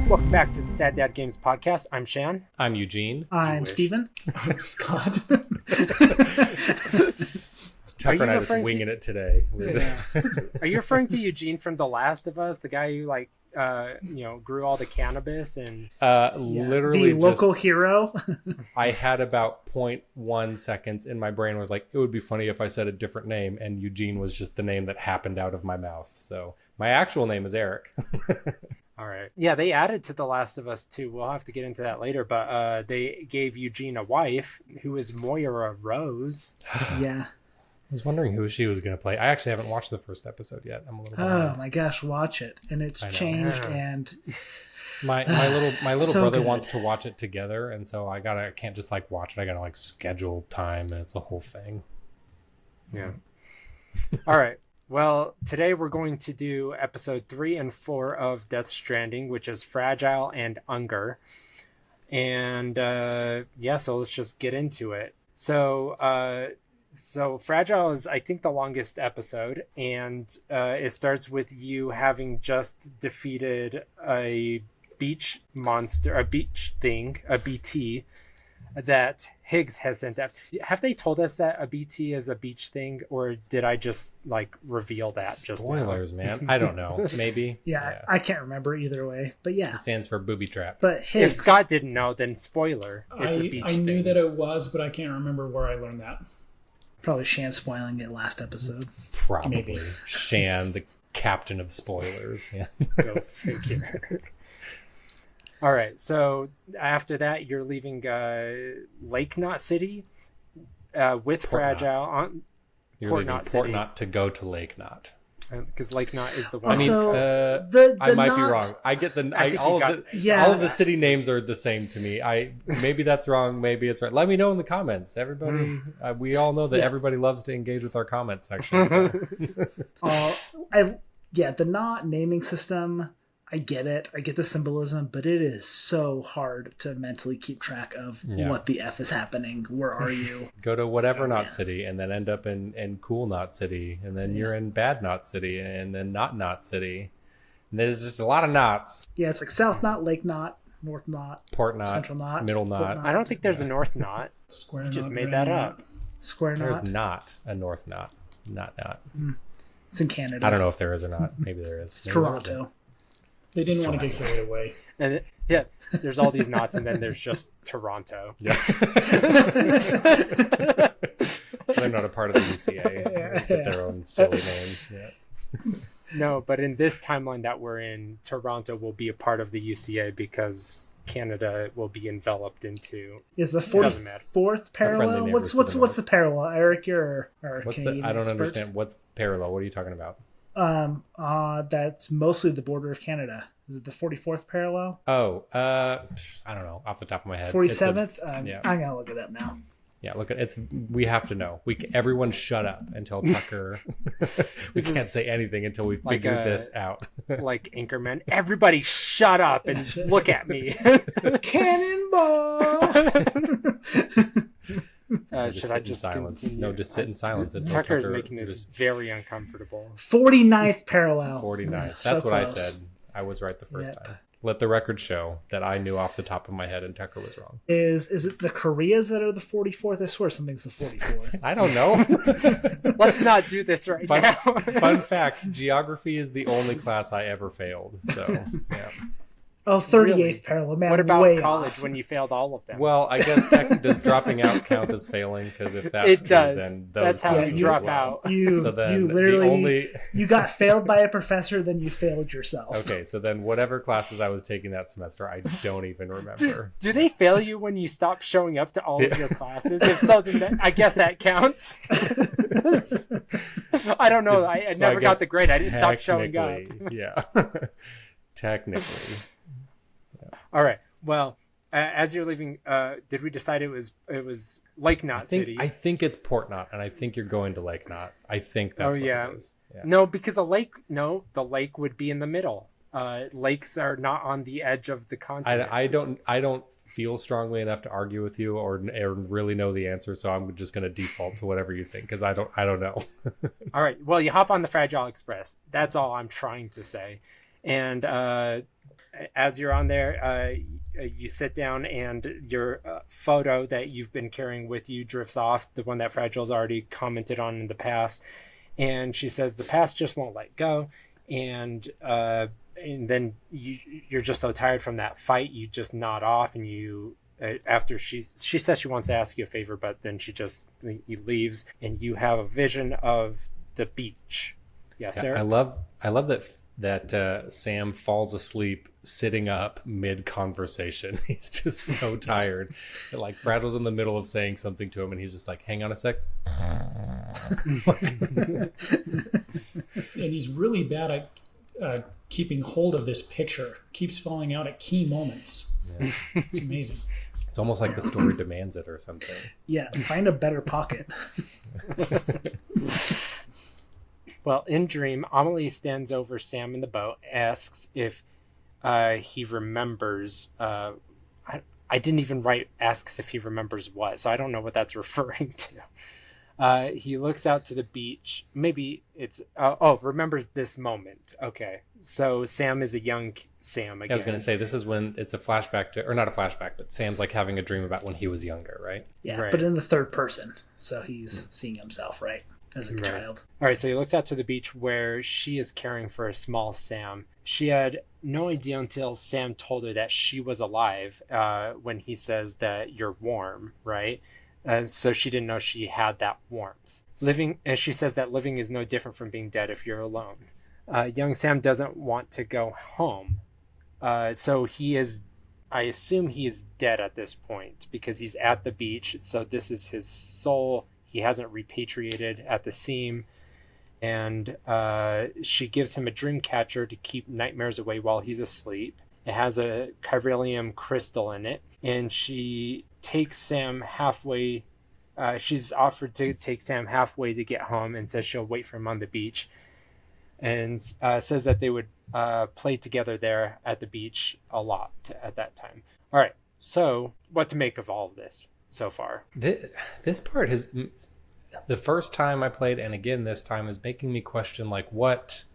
Welcome back to the Sad Dad Games podcast. I'm Shan. I'm Eugene. I'm Steven. I'm Scott. Tucker and I just winging it today. Yeah. Are you referring to Eugene from The Last of Us, the guy who grew all the cannabis and literally the local hero? I had about 0.1 seconds in my brain was like, it would be funny if I said a different name, and Eugene was just the name that happened out of my mouth. So my actual name is Eric. All right. Yeah, they added to The Last of Us too. We'll have to get into that later, but they gave Eugene a wife who is Moira Rose. Yeah. I was wondering who she was going to play. I actually haven't watched the first episode yet. I'm a little Oh my gosh, watch it. And it's changed and my little so brother good. wants to watch it together, and so I can't just like watch it. I gotta like schedule time, and it's a whole thing. Yeah. All right. Well, today we're going to do episode 3 and 4 of Death Stranding, which is Fragile and Unger. And so let's just get into it. So Fragile is, I think, the longest episode, and it starts with you having just defeated a beach monster, a beach thing, a BT, that Higgs has sent out. Have they told us that a BT is a beach thing, or did I just like reveal that? Spoilers, man. I don't know. Maybe. yeah, I can't remember either way. But yeah. It stands for booby trap. But Higgs, If Scott didn't know, then spoiler. It's a beach I thing. knew that it was, but I can't remember where I learned that. probably Shan spoiling it last episode. Probably. Maybe. Shan, the captain of spoilers. Yeah. Go figure. All right, so after that, you're leaving Lake Knot City with Port Fragile Knot. on You're Port leaving Knot Port City. Knot to go to Lake Knot. Because Lake Knot is the one. Also, the I might be knot- wrong. I get the I think all you of got- the Yeah. all of the city names are the same to me. Maybe that's wrong. Maybe it's right. Let me know in the comments, everybody. We all know that Yeah. everybody loves to engage with our comment section. So. The knot naming system, I get it. I get the symbolism, but it is so hard to mentally keep track of what the F is happening. Where are you? Go to whatever Knot City, and then end up in Cool Knot City, and then you're in Bad Knot City, and then Not Knot City. And there's just a lot of knots. Yeah, it's like South Knot, Lake Knot, North Knot, Port Knot, Central Knot, Middle Port Knot. I don't think there's a North Knot. Square You just knot, made grand that knot. up. Square There's Knot. not a North Knot. Not. It's in Canada. I don't know if there is or not. Maybe there is. It's Maybe there Toronto. They didn't want to get carried away. And there's all these knots, and then there's just Toronto. Yeah. They're not a part of the UCA. They get their own silly name. Yeah. No, but in this timeline that we're in, Toronto will be a part of the UCA because Canada will be enveloped into. Is the doesn't matter. 44th friendly parallel? neighbors What's to the what's the parallel? Eric, you're our What's Canadian I don't expert. understand. What's parallel? What are you talking about? That's mostly the border of Canada. Is it the 44th parallel? Oh, I don't know off the top of my head. 47th? yeah. I'm gonna look it up now. Yeah, look, we have to know. Everyone shut up until Tucker. We can't say anything until we figure this out. Like Anchorman, everybody shut up and look at me. Cannonball! Should I just silence? continue? No, just sit in silence. Until Tucker is Tucker making this just very uncomfortable. 49th parallel. 49. So That's what I close. said. I was right the first Yep. time. Let the record show that I knew off the top of my head and Tucker was wrong. Is it the Koreas that are the 44th? I swear something's the 44th. I don't know. Let's not do this right now. Fun facts. Geography is the only class I ever failed. So, yeah. Oh, 38th Really? parallel. Man, What about way college off. when you failed all of them? Well, I guess does dropping out count as failing? Because if that's It true, does. then those That's how classes you as drop well. out. You, So then you the literally only you got failed by a professor, then you failed yourself. okay. So then whatever classes I was taking that semester, I don't even remember. Do they fail you when you stop showing up to all of your classes? If so, then I guess that counts. I don't know. I So never guess got the grade. I just stopped showing up. technically, Yeah. Technically. All right. Well, as you're leaving, did we decide it was Lake Knot City? I think it's Port Knot, and I think you're going to Lake Knot. I think that's what yeah. it is. Yeah. No, because the lake would be in the middle. Lakes are not on the edge of the continent. I don't feel strongly enough to argue with you or really know the answer, so I'm just going to default to whatever you think because I don't know. All right. Well, you hop on the Fragile Express. That's all I'm trying to say. And as you're on there, you sit down and your photo that you've been carrying with you drifts off, the one that Fragile's already commented on in the past. And she says the past just won't let go. And then you're just so tired from that fight, you just nod off, and you after she says she wants to ask you a favor, but then she leaves, and you have a vision of the beach. Yes, yeah, Sarah? I love that Sam falls asleep sitting up mid conversation. He's just so tired. Like Fragile's in the middle of saying something to him, and he's just like, "Hang on a sec." And he's really bad at keeping hold of this picture. Keeps falling out at key moments. Yeah. It's amazing. It's almost like the story demands it or something. Yeah, find a better pocket. Well, in Dream, Amelie stands over Sam in the boat, asks if he remembers. I didn't even write asks if he remembers what, so I don't know what that's referring to. He looks out to the beach. Maybe it's remembers this moment. Okay, so Sam is a young Sam again. I was going to say this is when it's a flashback to, or not a flashback, but Sam's like having a dream about when he was younger, right? Yeah, right. But in the third person, so he's seeing himself, right, as a child. All right, so he looks out to the beach where she is caring for a small Sam. She had no idea until Sam told her that she was alive when he says that you're warm, right? So she didn't know she had that warmth. She says that living is no different from being dead if you're alone. Young Sam doesn't want to go home. So I assume he is dead at this point because he's at the beach. So this is his soul. He hasn't repatriated at the seam. And she gives him a dream catcher to keep nightmares away while he's asleep. It has a Chiralium crystal in it. And she takes Sam halfway. She's offered to take Sam halfway to get home and says she'll wait for him on the beach. And says that they would play together there at the beach a lot at that time. All right. So what to make of all of this so far? This part has... The first time I played, and again this time, is making me question like what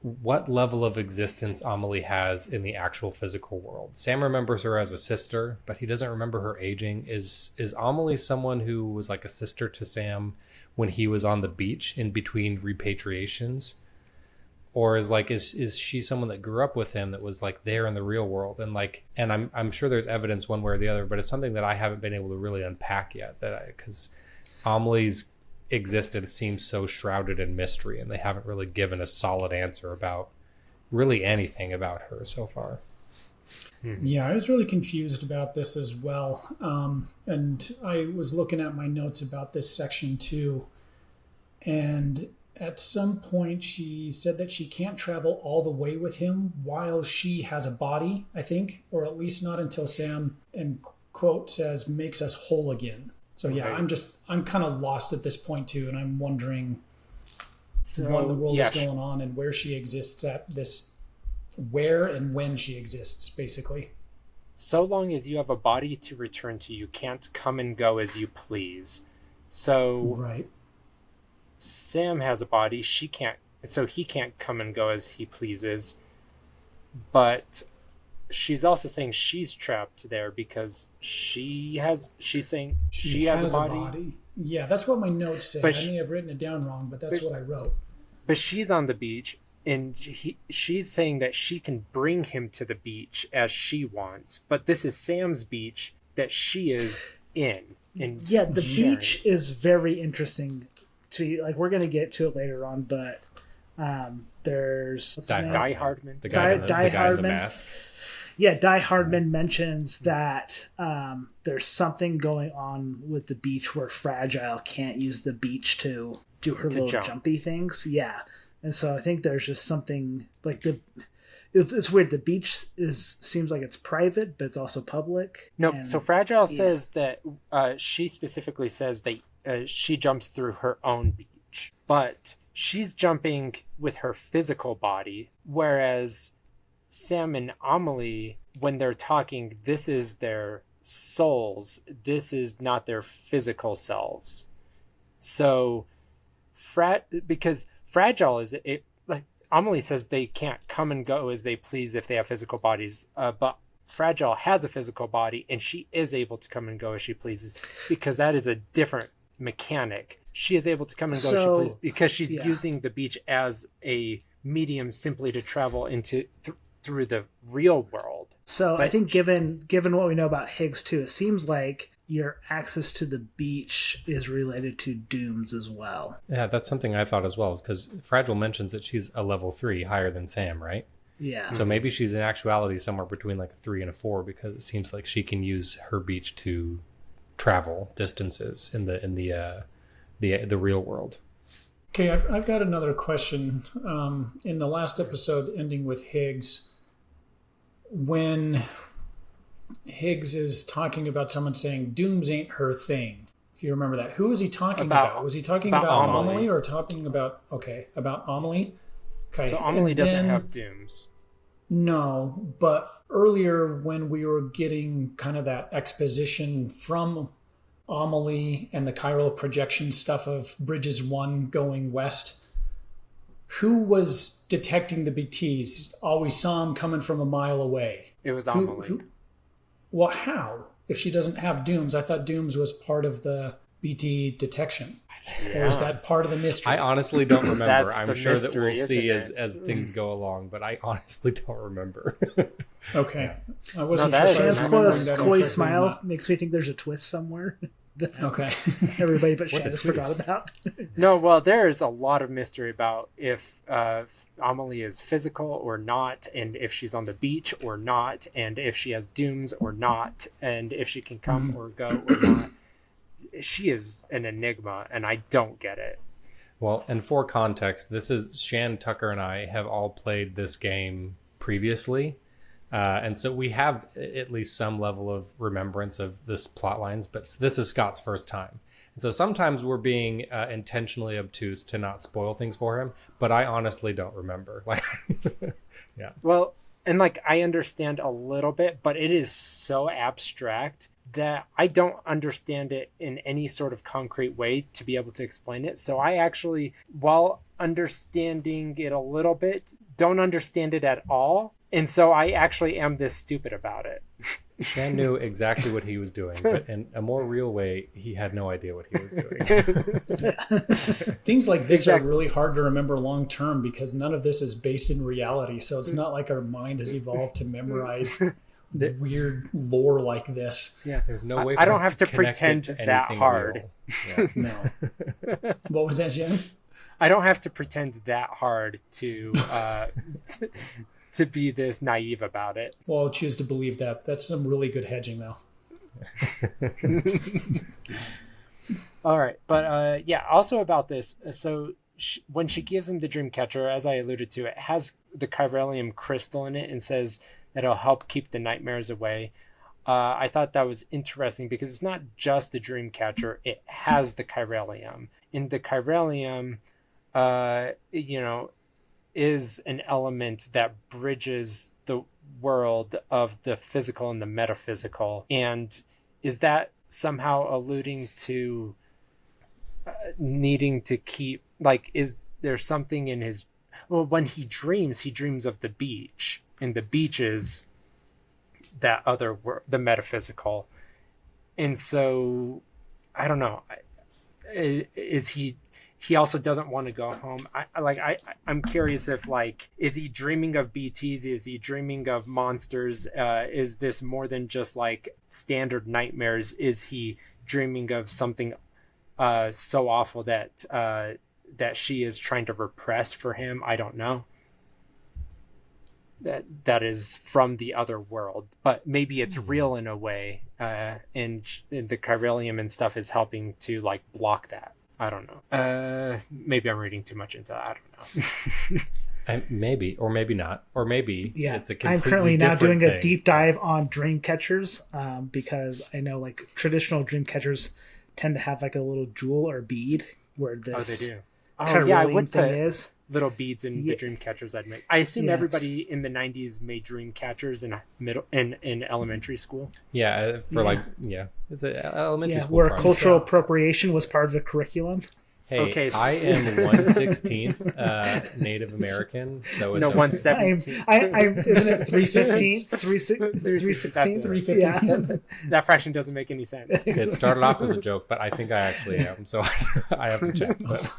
level of existence Amelie has in the actual physical world. Sam remembers her as a sister, but he doesn't remember her aging. Is Amelie someone who was like a sister to Sam when he was on the beach in between repatriations? Or is she someone that grew up with him that was like there in the real world? And I'm sure there's evidence one way or the other, but it's something that I haven't been able to really unpack yet, because Amelie's existence seems so shrouded in mystery, and they haven't really given a solid answer about really anything about her so far. Yeah, I was really confused about this as well. And I was looking at my notes about this section too. And at some point she said that she can't travel all the way with him while she has a body, I think, or at least not until Sam, and quote says, makes us whole again. So yeah, okay. I'm kind of lost at this point too, and I'm wondering what in the world is going on and where she exists at this, where and when she exists, basically. So long as you have a body to return to, you can't come and go as you please. So right. Sam has a body, he can't come and go as he pleases. But she's also saying she's trapped there because she's saying she has a body. Yeah, that's what my notes say. I may have written it down wrong, but that's what I wrote. But she's on the beach, and she's saying that she can bring him to the beach as she wants. But this is Sam's beach that she is in. And yeah, the beach is very interesting to, like, we're going to get to it later on, but there's Die Hardman. The guy in the mask. Yeah, Die Hardman mentions that there's something going on with the beach where Fragile can't use the beach to do her little jumpy things. Yeah, and so I think there's just something like it's weird. The beach seems like it's private, but it's also public. No, so Fragile says that she specifically says that she jumps through her own beach, but she's jumping with her physical body, whereas Sam and Amelie, when they're talking, this is their souls. This is not their physical selves. So, because Fragile is it, like Amelie says they can't come and go as they please if they have physical bodies, but Fragile has a physical body, and she is able to come and go as she pleases, because that is a different mechanic. She is able to come and go as she pleases because she's using the beach as a medium simply to travel into through the real world. So I think given what we know about Higgs too, it seems like your access to the beach is related to dooms as well. Yeah, that's something I thought as well, because Fragile mentions that she's a level 3 higher than Sam, right? Yeah. So maybe she's in actuality somewhere between like a 3 and a 4, because it seems like she can use her beach to travel distances in the real world. Okay, I've got another question. In the last episode, ending with Higgs, when Higgs is talking about someone saying dooms ain't her thing, if you remember that, who was he talking about? Was he talking about Amelie or talking about Amelie? Okay. So Amelie doesn't have dooms. No, but earlier when we were getting kind of that exposition from Amelie and the chiral projection stuff of Bridges 1 going west, who was detecting the BTs? Always saw them coming from a mile away. It was Amelie. Well, how? If she doesn't have dooms, I thought dooms was part of the BT detection. Yeah. Or is that part of the mystery? I honestly don't remember. I'm sure mystery, that we'll see as things go along, but I honestly don't remember. Okay. I wasn't sure. Shan's coy smile makes me think there's a twist somewhere. Okay. Everybody but Shan has forgot about. No, well, there's a lot of mystery about if Amelie is physical or not, and if she's on the beach or not, and if she has dooms or not, and if she can come or go or not. She is an enigma, and I don't get it. Well, and for context, this is Shan, Tucker, and I have all played this game previously. And so we have at least some level of remembrance of this plot lines, but this is Scott's first time. And so sometimes we're being intentionally obtuse to not spoil things for him, but I honestly don't remember. Yeah. Well, and I understand a little bit, but it is so abstract that I don't understand it in any sort of concrete way to be able to explain it. So I actually, while understanding it a little bit, don't understand it at all. And so I actually am this stupid about it. Shan knew exactly what he was doing, but in a more real way, he had no idea what he was doing. Things like this are really hard to remember long term because none of this is based in reality. So it's not like our mind has evolved to memorize weird lore like this. Yeah, there's no way for I don't us have to pretend that hard. Yeah. No. What was that, Jen? I don't have to pretend that hard to to be this naive about it. Well, I'll choose to believe that. That's some really good hedging, though. All right. But yeah, also about this. So when she gives him the Dreamcatcher, as I alluded to, it has the Chiralium crystal in it and says that it'll help keep the nightmares away. I thought that was interesting because it's not just the Dreamcatcher. It has the Chiralium. And the Chiralium, is an element that bridges the world of the physical and the metaphysical. And is that somehow alluding to needing to keep, is there something in his, when he dreams of the beach, and the beach is that other world, the metaphysical. And so I don't know, is he also doesn't want to go home. I'm curious if is he dreaming of BTs? Is he dreaming of monsters? Is this more than just standard nightmares? Is he dreaming of something so awful that she is trying to repress for him? I don't know. That is from the other world, but maybe it's real in a way, and the Chiralium and stuff is helping to block that. I don't know. Maybe I'm reading too much into that. I don't know. Maybe, or maybe not, or maybe it's a completely I'm currently now doing thing. A deep dive on Dreamcatchers because I know traditional Dreamcatchers tend to have a little jewel or bead where this they do. Chiralium thing is. Little beads in the Dreamcatchers I'd make. I assume everybody in the 90s made Dreamcatchers in elementary school. Yeah, it's an elementary school where project. cultural appropriation was part of the curriculum. Hey, Okay, I am 1/16 Native American, so it's no, okay. 1/17. Isn't it 3/16? 3/16? Yeah. That fraction doesn't make any sense. It started off as a joke, but I think I actually am, so I have to check. But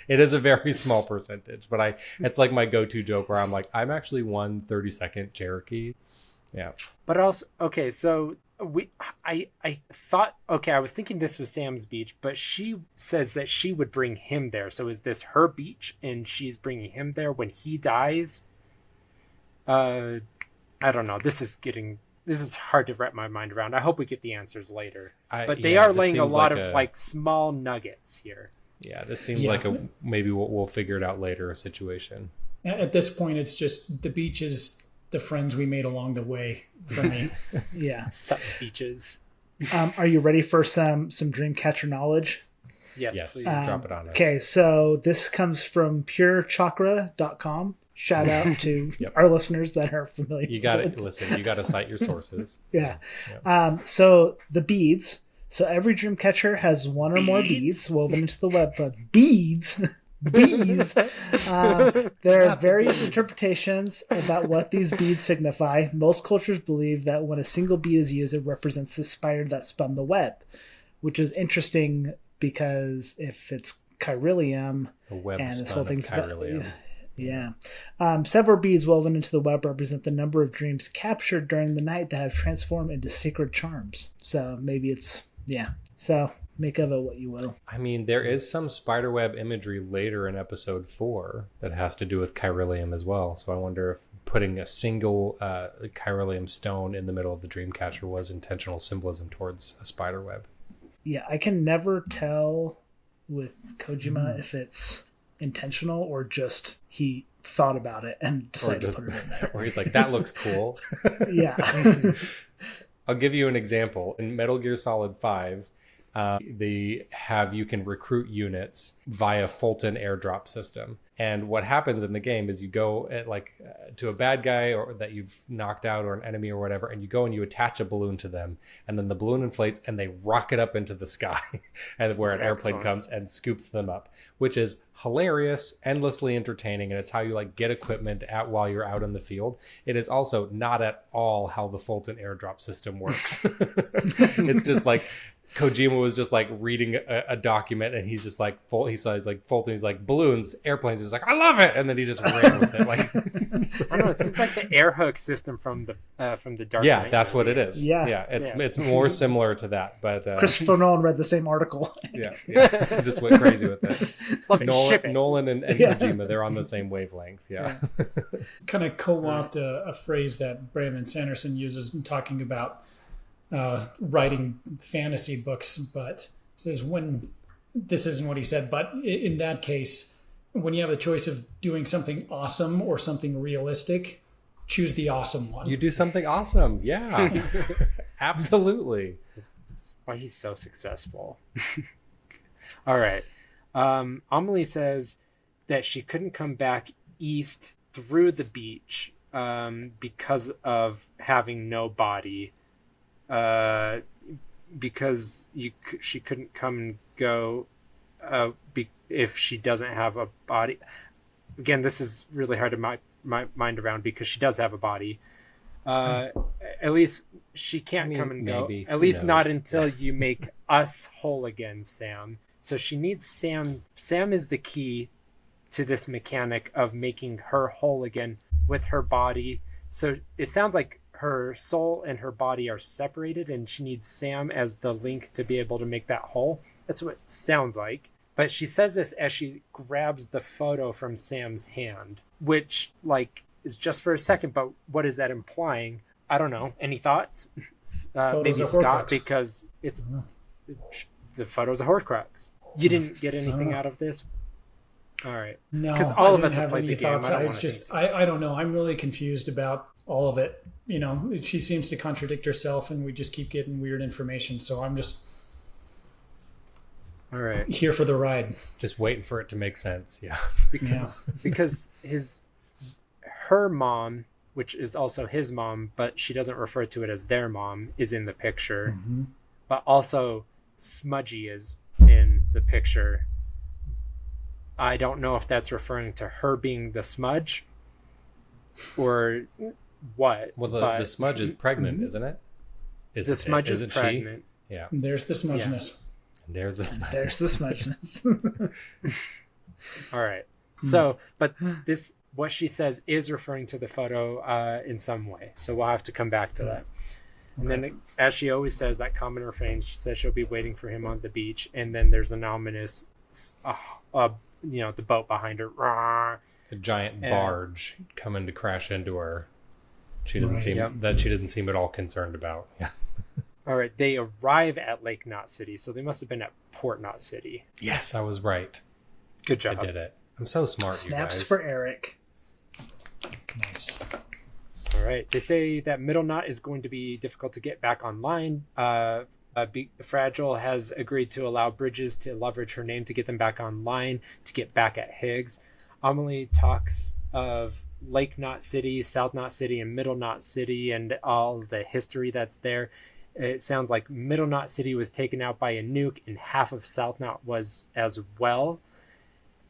it is a very small percentage, but it's like my go-to joke where I'm like, I'm actually 1/32 Cherokee. Yeah. But also, okay, so I thought, okay, I was thinking this was Sam's beach, but she says that she would bring him there. So is this her beach and she's bringing him there when he dies? I don't know. This is hard to wrap my mind around. I hope we get the answers later. But they are laying a lot of like small nuggets here. Yeah, this seems like maybe we'll figure it out later a situation. At this point, it's just the beach is the friends we made along the way for me. Yeah. Sup beaches. Are you ready for some Dreamcatcher knowledge? Yes, Yes, please. drop it on us. Okay, so this comes from purechakra.com. Shout out to Yep. our listeners that are familiar. You got to listen. You got to cite your sources. So, Yeah. So the beads. So every Dreamcatcher has one or more beads woven into the web, but beads. Bees. There are various interpretations about what these beads signify. Most cultures believe that when a single bead is used, it represents the spider that spun the web, which is interesting because if it's Chiralium A web and this spun whole of thing's about, Chiralium. yeah. Several beads woven into the web represent the number of dreams captured during the night that have transformed into sacred charms. So maybe it's So make of it what you will. I mean, there is some spiderweb imagery later in episode 4 that has to do with Chiralium as well. So I wonder if putting a single Chiralium stone in the middle of the Dreamcatcher was intentional symbolism towards a spiderweb. Yeah, I can never tell with Kojima if it's intentional or just he thought about it and decided to put it in there. Or he's like, that looks cool. Yeah. I'll give you an example. In Metal Gear Solid 5, you can recruit units via Fulton airdrop system. And what happens in the game is you go to a bad guy or that you've knocked out or an enemy or whatever, and you go and you attach a balloon to them, and then the balloon inflates and they rocket up into the sky and where an airplane comes and scoops them up, which is hilarious, endlessly entertaining, and it's how you get equipment while you're out in the field. It is also not at all how the Fulton airdrop system works. It's just like Kojima was just reading a document, and he's just Fulton, he's like balloons, airplanes. He's like, I love it, and then he just ran with it. I don't know. It seems like the air hook system from the Dark Knight. Yeah, that's what it is. Yeah. It's more similar to that, but Christopher Nolan read the same article. yeah, just went crazy with it. Love it. Nolan and Kojima, they're on the same wavelength. Yeah. Kind of co-opt a phrase that Brandon Sanderson uses in talking about writing fantasy books, but says when this isn't what he said, but in that case, when you have the choice of doing something awesome or something realistic, choose the awesome one. You do something awesome. Yeah. Absolutely. That's why he's so successful. All right. Amelie says that she couldn't come back east through the beach because of having no body. Because she couldn't come and go if she doesn't have a body. Again, this is really hard to my mind around because she does have a body. At least she can't come and go. Maybe. At least not until you make us whole again, Sam. So she needs Sam. Sam is the key to this mechanic of making her whole again with her body. So it sounds like her soul and her body are separated, and she needs Sam as the link to be able to make that whole. That's what it sounds like. But she says this as she grabs the photo from Sam's hand, which is just for a second, but what is that implying? I don't know. Any thoughts? Maybe Scott, because the photo's a Horcrux. You didn't get anything out of this? All right. No, because all of us have played the game. I don't know. I'm really confused about all of it. She seems to contradict herself, and we just keep getting weird information. So I'm just all right here for the ride, just waiting for it to make sense. Yeah, because her mom, which is also his mom, but she doesn't refer to it as their mom, is in the picture. Mm-hmm. But also Smudgy is in the picture. I don't know if that's referring to her being the smudge or what. Well, the smudge is pregnant, isn't it? The smudge is pregnant. She? Yeah. There's the smudgeness. Yeah. There's the smudgeness. There's the smudgeness. All right. So, but this, what she says is referring to the photo in some way. So we'll have to come back to that. And then, as she always says, that common refrain, she says she'll be waiting for him on the beach. And then there's an ominous, the boat behind her. A giant barge coming to crash into her. She doesn't seem at all concerned about. Yeah. All right. They arrive at Lake Knot City. So they must have been at Port Knot City. Yes, I was right. Good job. I did it. I'm so smart, Snaps you guys. for Eric. Nice. All right. They say that Middle Knot is going to be difficult to get back online. Fragile has agreed to allow Bridges to leverage her name to get them back online, to get back at Higgs. Amelie talks of Lake Knot City, South Knot City, and Middle Knot City, and all the history that's there. It sounds like Middle Knot City was taken out by a nuke, and half of South Knot was as well.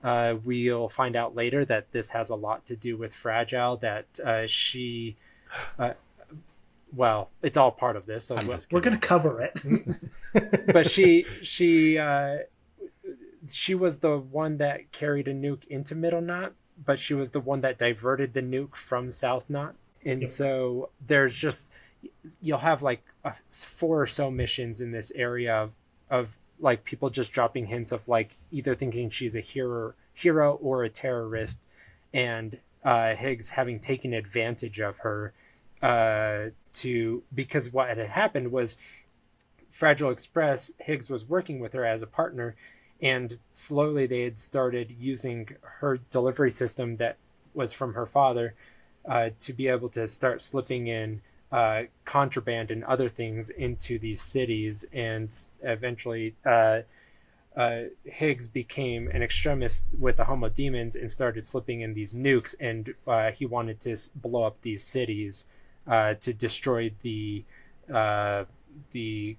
We'll find out later that this has a lot to do with Fragile, that she... well, it's all part of this, so we're going to cover it. But she was the one that carried a nuke into Middle Knot, but she was the one that diverted the nuke from South Knot. And so there's just... You'll have like 4 or so missions in this area of like people just dropping hints of like either thinking she's a hero or a terrorist, and Higgs having taken advantage of her because what had happened was Fragile Express, Higgs was working with her as a partner, and slowly they had started using her delivery system that was from her father to be able to start slipping in contraband and other things into these cities, and eventually Higgs became an extremist with the Homo Demons and started slipping in these nukes, and he wanted to blow up these cities to destroy the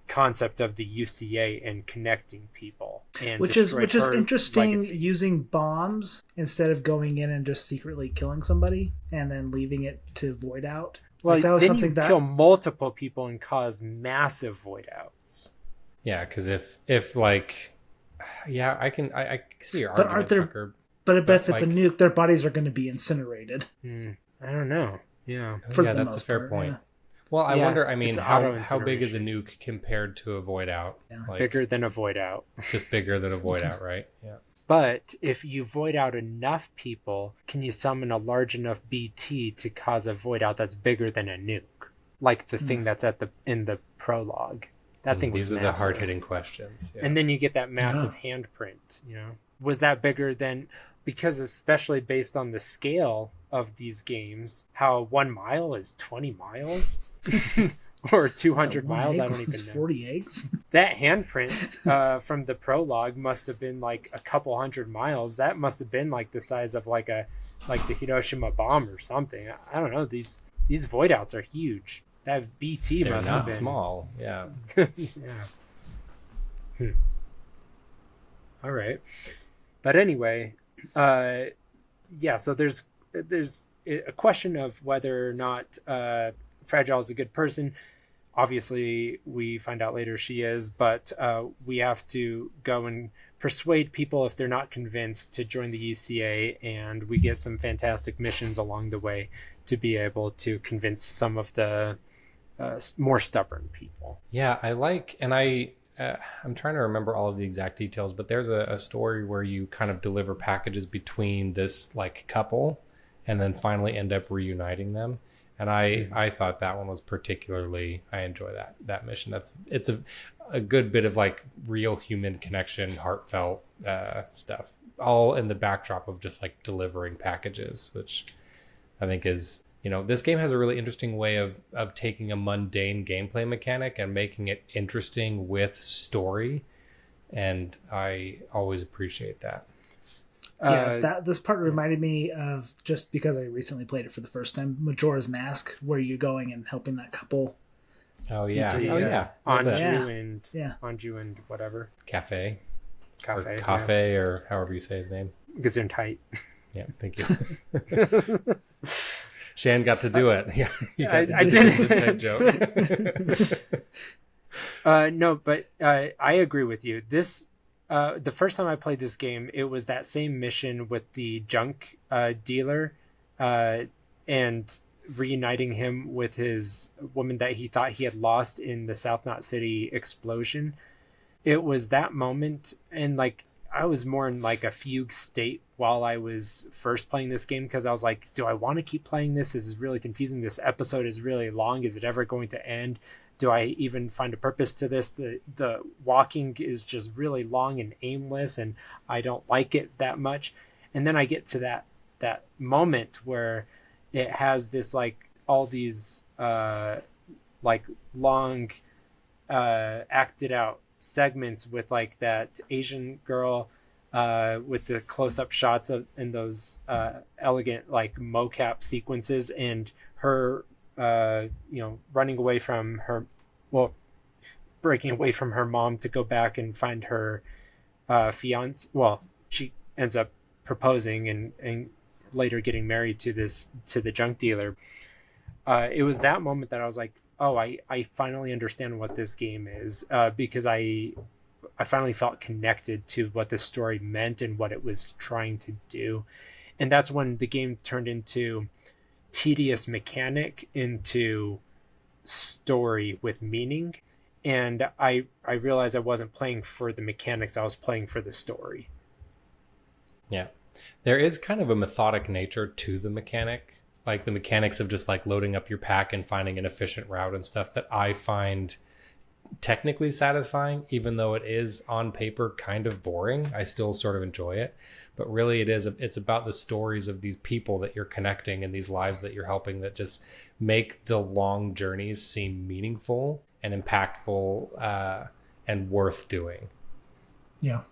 concept of the UCA and connecting people, and which is interesting, legacy. Using bombs instead of going in and just secretly killing somebody and then leaving it to void out. Well, like that was then something you that kill multiple people and cause massive void outs. Yeah, because if like, yeah, I see your argument. Aren't there? Tucker, but I bet if it's a nuke, their bodies are going to be incinerated. I don't know. Yeah, that's a fair point. Yeah. Well, I wonder. I mean, how big is a nuke compared to a void out? Yeah. Like, bigger than a void out. Just bigger than a void out, right? Yeah. But if you void out enough people, can you summon a large enough BT to cause a void out that's bigger than a nuke? Like the thing that's in the prologue. That thing was massive. These are the hard-hitting questions. Yeah. And then you get that massive handprint, Was that bigger than... Because especially based on the scale of these games, how 1 mile is 20 miles? Or 200 miles, I don't even know. 40 eggs. That handprint from the prologue must have been like a couple 100 miles. That must have been like the size of like the Hiroshima bomb or something. I don't know. These void outs are huge. That BT They're must have not been small. Yeah. Yeah. All right. But anyway, so there's a question of whether or not Fragile is a good person. Obviously, we find out later she is, but we have to go and persuade people if they're not convinced to join the UCA, and we get some fantastic missions along the way to be able to convince some of the more stubborn people. Yeah, I'm trying to remember all of the exact details, but there's a story where you kind of deliver packages between this like couple and then finally end up reuniting them. And I thought that one was particularly, I enjoy that mission. It's a good bit of like real human connection, heartfelt stuff, all in the backdrop of just like delivering packages, which I think is, this game has a really interesting way of taking a mundane gameplay mechanic and making it interesting with story. And I always appreciate that. This part reminded me of, just because I recently played it for the first time, Majora's Mask, where you're going and helping that couple. Oh yeah, Anju and whatever cafe or or however you say his name. Gesundheit. Yeah, thank you. Shan got to do it. Yeah, I did. Type joke. No, but I agree with you. This the first time I played this game, it was that same mission with the junk dealer, and reuniting him with his woman that he thought he had lost in the South Knot City explosion. It was that moment, and like I was more in like a fugue state while I was first playing this game, because I was like, do I want to keep playing this? This is really confusing. This episode is really long. Is it ever going to end? Do I even find a purpose to this? The walking is just really long and aimless, and I don't like it that much. And then I get to that moment where it has this like all these like long acted out segments with like that Asian girl with the close-up shots of in those elegant like mocap sequences, and her running away from her, breaking away from her mom to go back and find her fiance. Well, she ends up proposing and later getting married to the junk dealer. It was that moment that I was like, oh, I finally understand what this game is, because I finally felt connected to what the story meant and what it was trying to do. And that's when the game turned into tedious mechanic into story with meaning. And I realized I wasn't playing for the mechanics, I was playing for the story. Yeah. There is kind of a methodic nature to the mechanic. Like the mechanics of just like loading up your pack and finding an efficient route and stuff that I find technically satisfying, even though it is on paper kind of boring. I still sort of enjoy it, but really it's about the stories of these people that you're connecting and these lives that you're helping that just make the long journeys seem meaningful and impactful and worth doing. Yeah,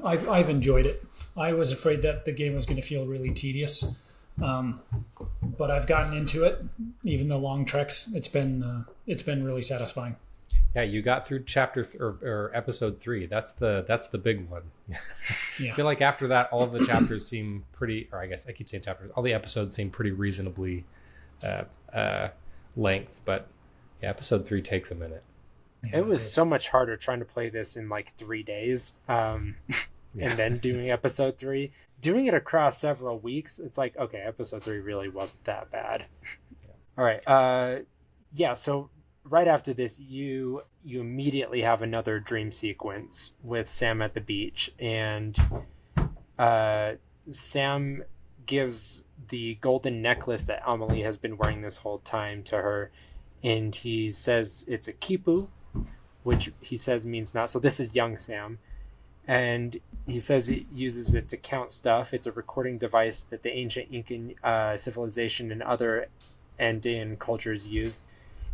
I've enjoyed it. I was afraid that the game was going to feel really tedious, but I've gotten into it. Even the long treks, it's been really satisfying. Yeah, you got through or episode 3. That's the big one. Yeah. I feel like after that, all of the chapters seem pretty, or I guess I keep saying chapters. All the episodes seem pretty reasonably length, but yeah, episode 3 takes a minute. It was so much harder trying to play this in like 3 days, and then doing episode 3. Doing it across several weeks, it's like, okay, episode 3 really wasn't that bad. Yeah. All right. So right after this, you immediately have another dream sequence with Sam at the beach, and Sam gives the golden necklace that Amelie has been wearing this whole time to her, and he says it's a Kipu, which he says means not. So this is young Sam, and he says he uses it to count stuff. It's a recording device that the ancient Incan civilization and other Andean cultures used.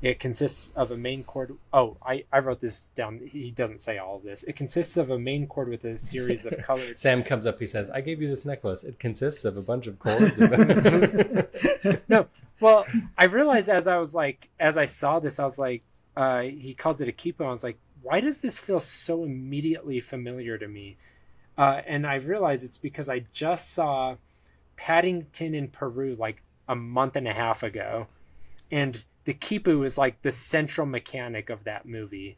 It consists of a main cord. Oh, I wrote this down. He doesn't say all of this. It consists of a main cord with a series of colored... Sam comes up, he says, I gave you this necklace. It consists of a bunch of cords. No, well, I realized as I saw this, I was like, he calls it a Kipu. I was like, why does this feel so immediately familiar to me? And I realized it's because I just saw Paddington in Peru like a month and a half ago. And the Kipu is like the central mechanic of that movie.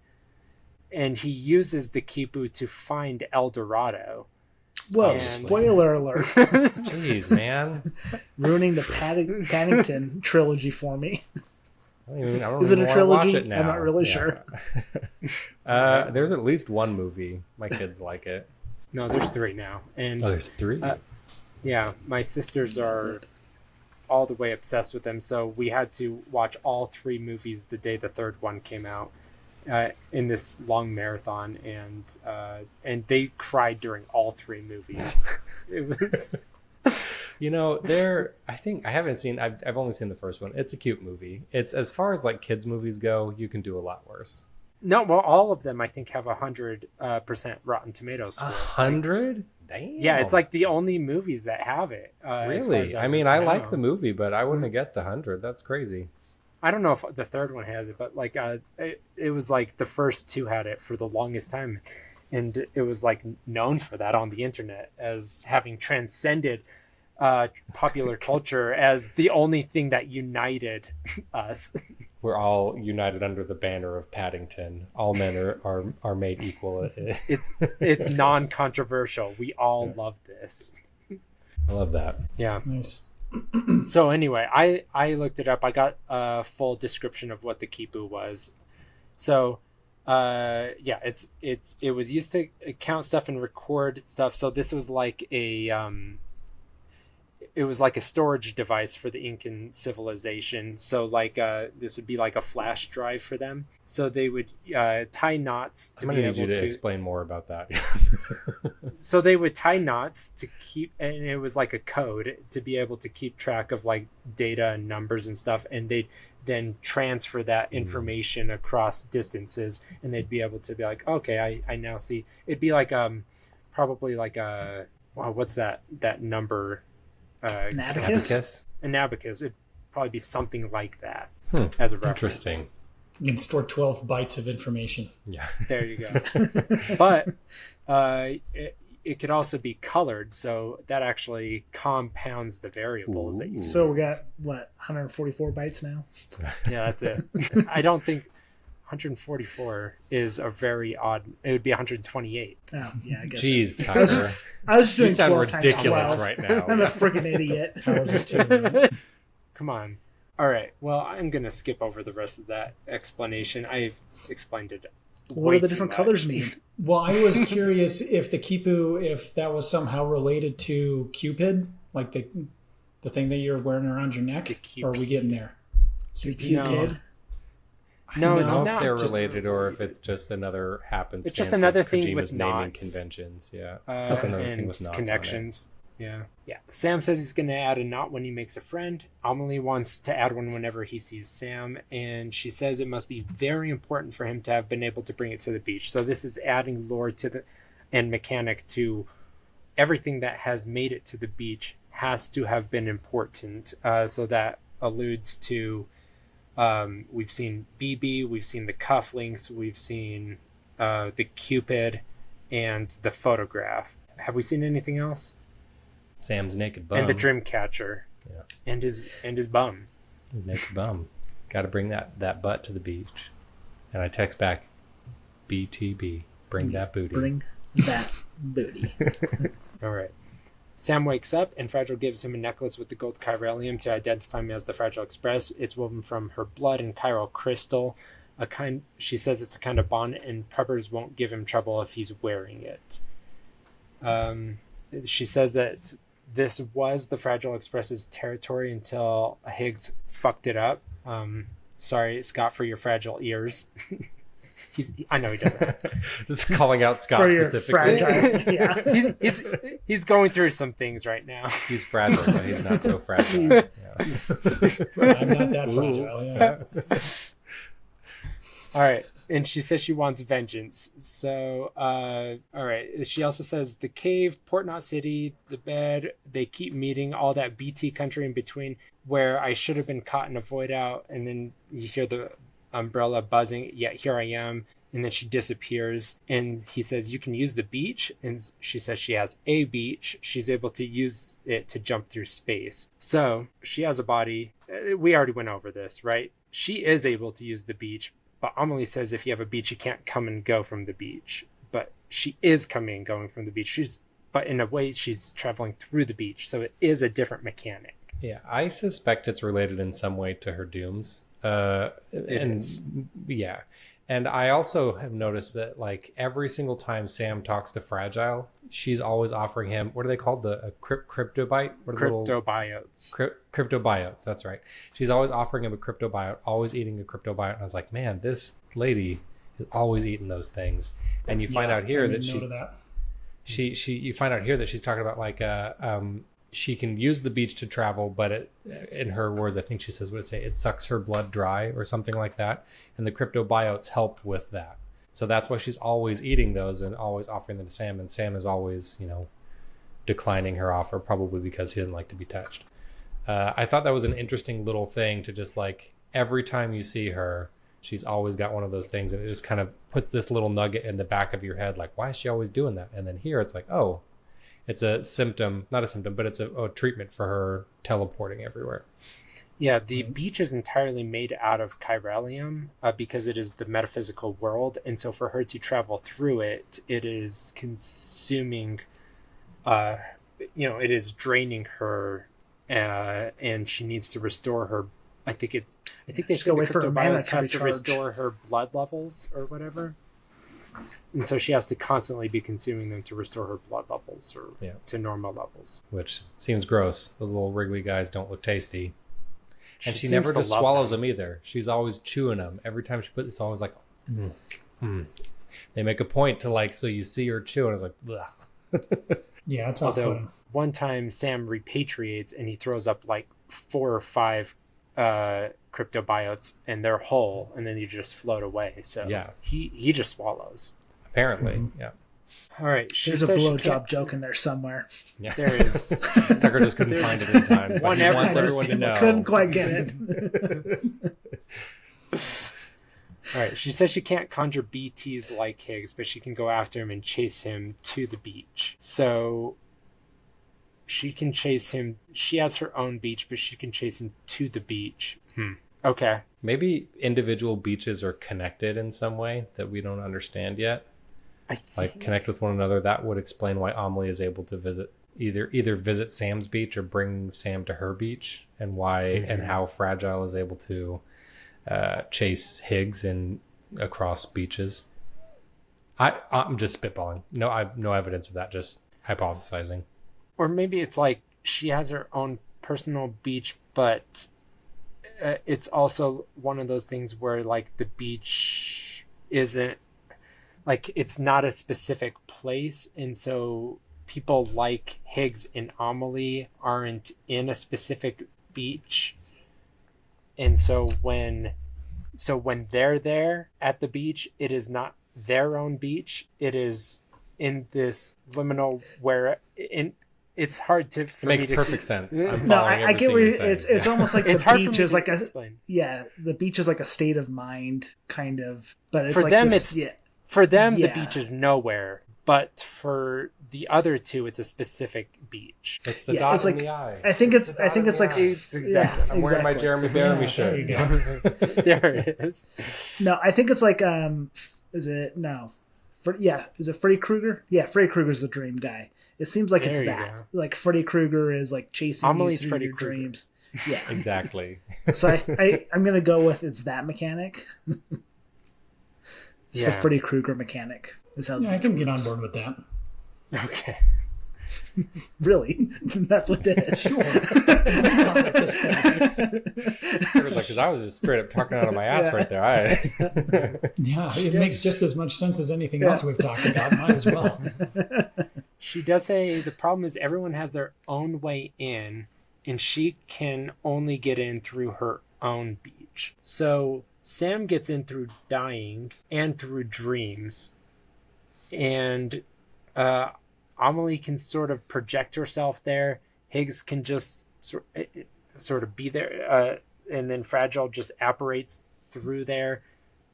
And he uses the Kipu to find El Dorado. Whoa, spoiler alert. Jeez, man. Ruining the Paddington trilogy for me. I don't is it a trilogy? Watch it now. I'm not really sure. There's at least one movie. My kids like it. No, there's 3 now. And there's 3? Yeah, my sisters are all the way obsessed with them, so we had to watch all 3 movies the day the 3rd one came out in this long marathon, and they cried during all 3 movies. It was... I've only seen the first one. It's a cute movie. It's, as far as like kids movies go, you can do a lot worse. No, well, all of them I think have 100% Rotten Tomatoes score. 100? Damn. Yeah, it's like the only movies that have it. Really? I mean, I like the movie, but I wouldn't have guessed 100. That's crazy. I don't know if the 3rd one has it, but like it was like the first 2 had it for the longest time. and it was like known for that on the internet as having transcended popular culture as the only thing that united us. We're all united under the banner of Paddington. All men are made equal. It's non-controversial. We all love this. I love that. Yeah. Nice. So anyway, I looked it up. I got a full description of what the Kipu was. So it was used to count stuff and record stuff. So this was like it was like a storage device for the Incan civilization. So like this would be like a flash drive for them. So they would tie knots to be able to... I'm going to need you to explain more about that. So they would tie knots to keep, and it was like a code to be able to keep track of like data and numbers and stuff. And they'd then transfer that information across distances, and they'd be able to be like, okay, I now see. It'd be like probably like what's that number? An abacus. An abacus. It'd probably be something like that as a reference. Interesting. You can store 12 bytes of information. Yeah. There you go. But it could also be colored, so that actually compounds the variables. That you so we got, 144 bytes now? Yeah, that's it. I don't think 144 is a very odd... It would be 128. Oh, yeah, I guess. Jeez, Tyler. I was doing you sound 12 ridiculous times 12. right now. I'm a freaking idiot. Powers of 2. Right? Come on. All right. Well, I'm going to skip over the rest of that explanation. I've explained it. What do the different colors mean? Well, I was curious if the Kipu, if that was somehow related to Cupid, like the thing that you're wearing around your neck, or are we getting there? Cupid? No, I it's don't know not. if they're related or if it's just another happenstance. It's just another of thing Kojima's with naming knots. conventions. Yeah, it's just another thing And with knots connections. Yeah. Sam says he's going to add a knot when he makes a friend. Amelie wants to add one whenever he sees Sam, and she says it must be very important for him to have been able to bring it to the beach. So this is adding lore to and mechanic to everything that has made it to the beach has to have been important. So that alludes to we've seen BB, we've seen the cufflinks, we've seen the Cupid, and the photograph. Have we seen anything else? Sam's naked bum. And the Dreamcatcher. Yeah. And his bum. Naked bum. Got to bring that butt to the beach. And I text back, BTB. Bring that booty. Bring that booty. All right. Sam wakes up, and Fragile gives him a necklace with the gold chiralium to identify him as the Fragile Express. It's woven from her blood and chiral crystal. She says it's a kind of bond, and preppers won't give him trouble if he's wearing it. She says that this was the Fragile Express's territory until Higgs fucked it up. Sorry, Scott, for your fragile ears. I know he doesn't. Just calling out Scott For your specifically. fragile, yeah. He's going through some things right now. He's fragile, but he's not so fragile. Yeah. I'm not that fragile. Yeah. All right. And she says she wants vengeance. So, all right. She also says the cave, Port Knot City, the bed, they keep meeting, all that BT country in between where I should have been caught in a void out. And then you hear the umbrella buzzing, yet here I am. And then she disappears. And he says, you can use the beach. And she says she has a beach. She's able to use it to jump through space. So she has a body. We already went over this, right? She is able to use the beach. But Amelie says if you have a beach, you can't come and go from the beach. But she is coming and going from the beach. But in a way, she's traveling through the beach. So it is a different mechanic. Yeah, I suspect it's related in some way to her dooms. It is. Yeah. And I also have noticed that like every single time Sam talks to Fragile, she's always offering him, what are they called? The cryptobite? Cryptobiotes. Cryptobiotes, that's right. She's always offering him a cryptobiote, always eating a cryptobiote. And I was like, man, this lady is always eating those things. And you find out here that you find out here that she's talking about like she can use the beach to travel, but in her words, I think she says, it sucks her blood dry or something like that. And the cryptobiotes help with that. So that's why she's always eating those and always offering them to Sam. And Sam is always, declining her offer, probably because he doesn't like to be touched. I thought that was an interesting little thing to just like, every time you see her, she's always got one of those things, and it just kind of puts this little nugget in the back of your head, like, why is she always doing that? And then here it's like, oh, it's a symptom, not a symptom, but it's a treatment for her teleporting everywhere. Yeah, the beach is entirely made out of Chiralium because it is the metaphysical world. And so for her to travel through it, it is consuming, it is draining her, and she needs to restore her. I think they say the cryptobiotes has to restore her blood levels or whatever. And so she has to constantly be consuming them to restore her blood levels or to normal levels. Which seems gross. Those little wriggly guys don't look tasty. And she never just swallows them either. She's always chewing them. Every time she puts, it's always like, They make a point to like, so you see her chew, and it's like, bleh. Yeah, it's off-putting. One time Sam repatriates and he throws up like 4 or 5 cryptobiotes, and they're whole, and then you just float away. So yeah, he just swallows. Apparently, yeah. All right, there's a blowjob joke in there somewhere. Yeah, there is. Tucker just couldn't find it in time. But he wants everyone to know. Couldn't quite get it. All right, she says she can't conjure BTs like Higgs, but she can go after him and chase him to the beach. So she can chase him. She has her own beach, but she can chase him to the beach. Okay. Maybe individual beaches are connected in some way that we don't understand yet. Like connect with one another. That would explain why Amelie is able to visit either visit Sam's beach or bring Sam to her beach, and why and how Fragile is able to chase Higgs across beaches. I'm just spitballing. No, I have no evidence of that. Just hypothesizing. Or maybe it's like she has her own personal beach, but it's also one of those things where like the beach isn't like, it's not a specific place, and so people like Higgs and Amelie aren't in a specific beach. And so when they're there at the beach, it is not their own beach. It is in this liminal where it's hard to. It makes perfect sense. I get where it's almost like the beach is like the beach is like a state of mind kind of, but it's for like them this, for them the beach is nowhere, but for the other two it's a specific beach. It's the dot in the eye. I think it's like exactly. I'm wearing my Jeremy Bearimy shirt. There you go. There it is. No, I think it's like is it Freddy Krueger? Yeah, Freddy Krueger's the dream guy. It seems like it's that. Go. Like Freddy Krueger is like chasing Amelie's you through your dreams. Yeah, exactly. So I'm gonna go with it's that mechanic. It's the Freddy Krueger mechanic. I can get on board with that. Okay. Really? That's what it is. Sure. Because I was just straight up talking out of my ass right there. It makes just as much sense as anything else we've talked about. Might as well. She does say the problem is everyone has their own way in, and she can only get in through her own beach. So Sam gets in through dying and through dreams, and Amelie can sort of project herself there. Higgs can just sort of be there, and then Fragile just apparates through there.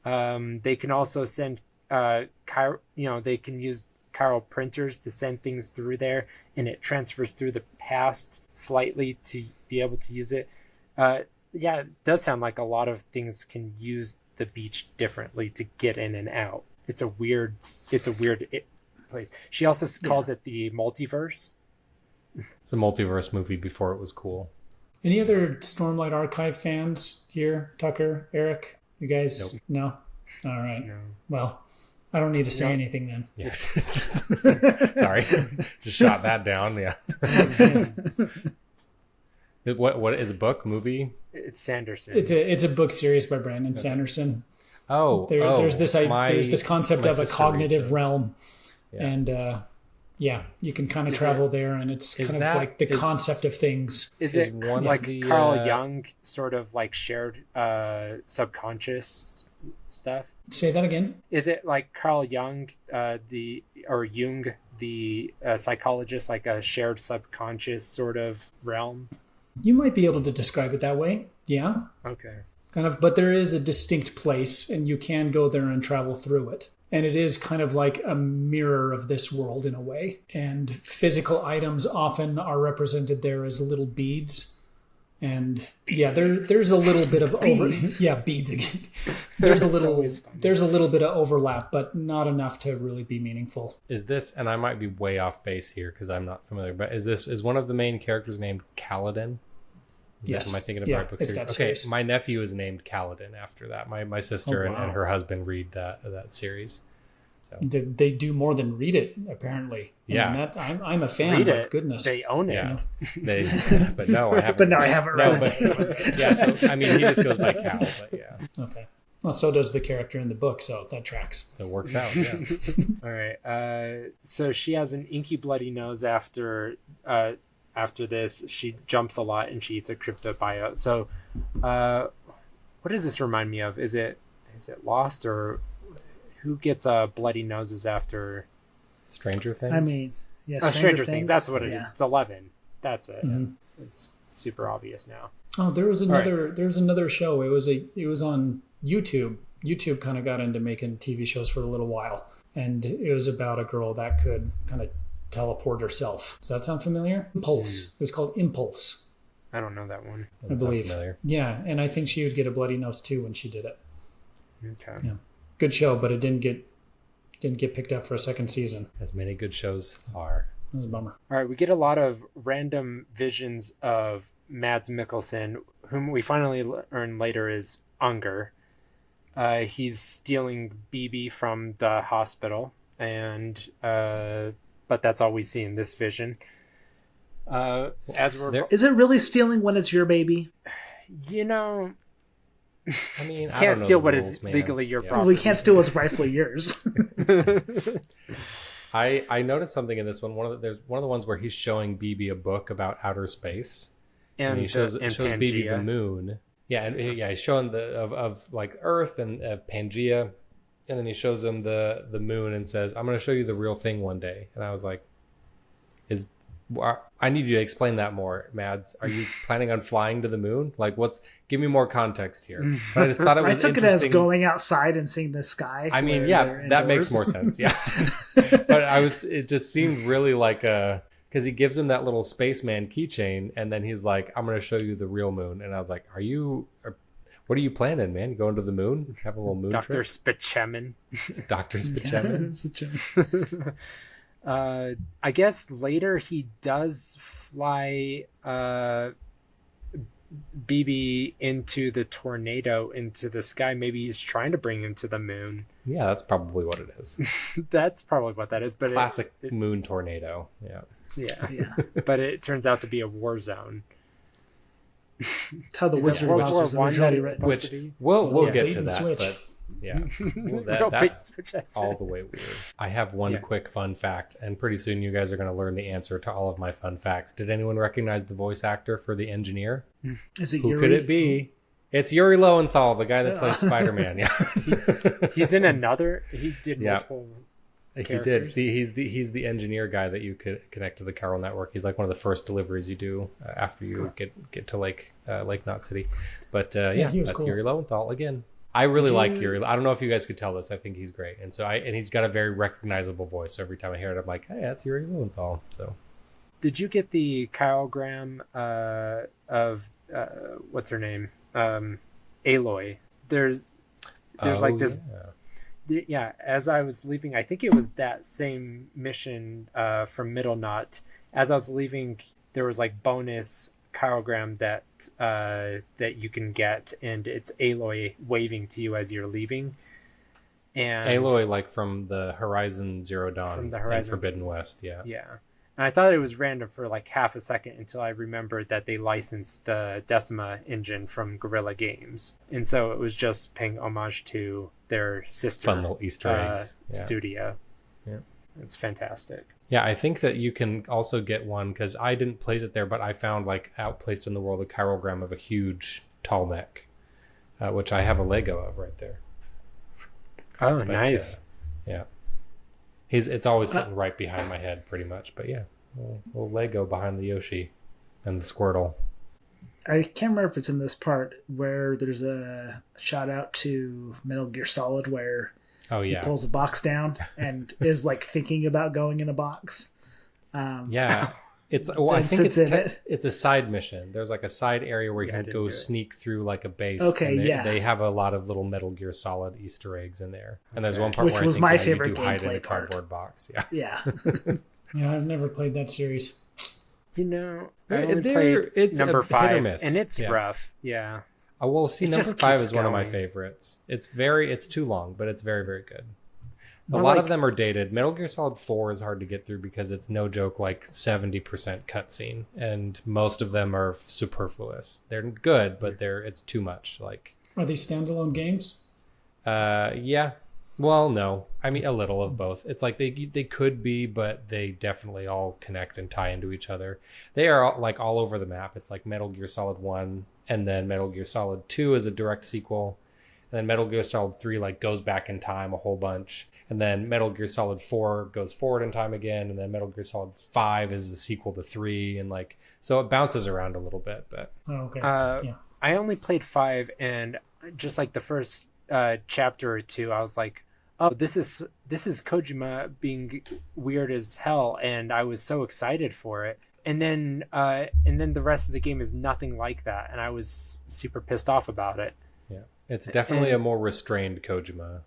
They can also send they can use chiral printers to send things through there, and it transfers through the past slightly to be able to use it. It does sound like a lot of things can use the beach differently to get in and out. It's a weird place. She also calls it the multiverse. It's a multiverse movie before it was cool. Any other Stormlight Archive fans here? Tucker, Eric, you guys? Nope. No? All right. No. Well, I don't need to say anything then. Yeah. Sorry. Just shot that down. Yeah. What is a book, movie? It's Sanderson. It's a book series by Brandon Sanderson. There's this concept of a cognitive realm. Yeah. And you can kind of travel there, and it's kind of like the concept of things. Is it one like Carl Jung sort of like shared subconscious stuff? Say that again. Is it like Carl Jung, Jung, the psychologist, like a shared subconscious sort of realm? You might be able to describe it that way. Yeah. Okay. kind of, but there is a distinct place, and you can go there and travel through it. And it is kind of like a mirror of this world in a way. And physical items often are represented there as little beads. And yeah, there's a little bit of beads again. There's a little bit of overlap, but not enough to really be meaningful. Is this, and I might be way off base here because I'm not familiar, but is one of the main characters named Kaladin? Yes. Am I thinking of the right book series? Okay, series. my nephew is named Kaladin after that. My sister and her husband read that series. So. They do more than read it, apparently. Yeah. I'm a fan, read but it. Goodness. They own it. Yeah. But no, I haven't. But no, I haven't read it. Yeah, so, I mean, he just goes by Cal, but yeah. Okay. Well, so does the character in the book, so that tracks. It works out, yeah. All right. So she has an inky bloody nose after this. She jumps a lot and she eats a cryptobio. So what does this remind me of? Is it Lost, or who gets bloody noses after Stranger Things? I mean, yeah, Stranger Things. That's what it is. It's 11. That's it. Mm-hmm. It's super obvious now. Oh, there was another show. It was on YouTube. YouTube kind of got into making TV shows for a little while, and it was about a girl that could kind of teleport herself. Does that sound familiar? Impulse. It was called Impulse. I don't know that one. I believe. Yeah, and I think she would get a bloody nose too when she did it. Okay. Yeah, good show, but it didn't get picked up for a second season. As many good shows are. That was a bummer. All right, we get a lot of random visions of Mads Mikkelsen, whom we finally learn later is Unger. He's stealing BB from the hospital, and but that's all we see in this vision. Is it really stealing when it's your baby? You know, I mean, you can't steal what is legally your property. Well, you can't steal what's rightfully yours. I noticed something in this one. There's one of the ones where he's showing BB a book about outer space, and he shows BB the moon. Yeah, and he's showing of like Earth and Pangea, and then he shows him the moon and says, "I'm going to show you the real thing one day." And I was like, I need you to explain that more, Mads. Are you planning on flying to the moon? Like, give me more context here. But I just thought it was I took it as going outside and seeing the sky. I mean, yeah, that makes more sense. Yeah. But it just seemed really like because he gives him that little spaceman keychain, and then he's like, "I'm going to show you the real moon." And I was like, what are you planning, man? Going to the moon? Have a little moon Dr. trip? Spichemin. It's Dr. Spichemin. I guess later he does fly BB into the tornado into the sky. Maybe he's trying to bring him to the moon. Yeah, that's probably what it is. That's probably what that is. But classic moon tornado. Yeah. But it turns out to be a war zone. That's how the Wizard of Oz was originally written. Which we'll get to that. Switch. But yeah, that's all the way weird. I have one quick fun fact, and pretty soon you guys are going to learn the answer to all of my fun facts. Did anyone recognize the voice actor for the engineer? Is it Who could it be? It's Yuri Lowenthal, the guy that plays Spider-Man. Yeah, he's in another. He did multiple. Characters. He did. He's the engineer guy that you could connect to the chiral network. He's like one of the first deliveries you do after you get to Lake Knot City. But that's cool. Yuri Lowenthal again. I really like Yuri. I don't know if you guys could tell this. I think he's great, and he's got a very recognizable voice. So every time I hear it, I'm like, hey, that's Yuri Lowenthal. So, did you get the chirogram of what's her name, Aloy? There's like this. Yeah, as I was leaving, I think it was that same mission from Middle Knot. As I was leaving, there was like bonus chirogram that you can get, and it's Aloy waving to you as you're leaving. And Aloy, like from the Horizon Zero Dawn, from the Horizon Forbidden West, yeah. And I thought it was random for like half a second until I remembered that they licensed the Decima engine from Guerrilla Games, and so it was just paying homage to their sister fun little Easter eggs studio. Yeah, it's fantastic. Yeah, I think that you can also get one, because I didn't place it there, but I found like outplaced in the world a chirogram of a huge tall neck, which I have a Lego of right there. Oh, nice. Yeah. It's always sitting right behind my head, pretty much. But yeah, little Lego behind the Yoshi and the Squirtle. I can't remember if it's in this part where there's a shout out to Metal Gear Solid where he pulls a box down and is like thinking about going in a box. It's I think it's a side mission. There's like a side area where you can go sneak through like a base. Okay, they have a lot of little Metal Gear Solid Easter eggs in there. And there's one part which where was I think my you favorite do hide in gameplay a cardboard box. Yeah. Yeah, I've never played that series. You know, I only played it's number 5, miss. and it's rough. Yeah. Oh, well, see, number 5 is one of my going. favorites. It's too long, but it's very, very good. A Well, lot like- of them are dated. Metal Gear Solid 4 is hard to get through because it's no joke like 70% cutscene, and most of them are superfluous. They're good, but it's too much. Like, are they standalone games? Yeah. Well, no. I mean, a little of both. It's like they could be, but they definitely all connect and tie into each other. They are all over the map. It's like Metal Gear Solid 1, and then Metal Gear Solid 2 is a direct sequel, and then Metal Gear Solid 3 like goes back in time a whole bunch. And then Metal Gear Solid 4 goes forward in time again. And then Metal Gear Solid 5 is a sequel to 3. And like, so it bounces around a little bit. But yeah. I only played 5, and just like the first chapter or two, I was like, oh, this is Kojima being weird as hell. And I was so excited for it. And then the rest of the game is nothing like that. And I was super pissed off about it. Yeah, it's definitely a more restrained Kojima.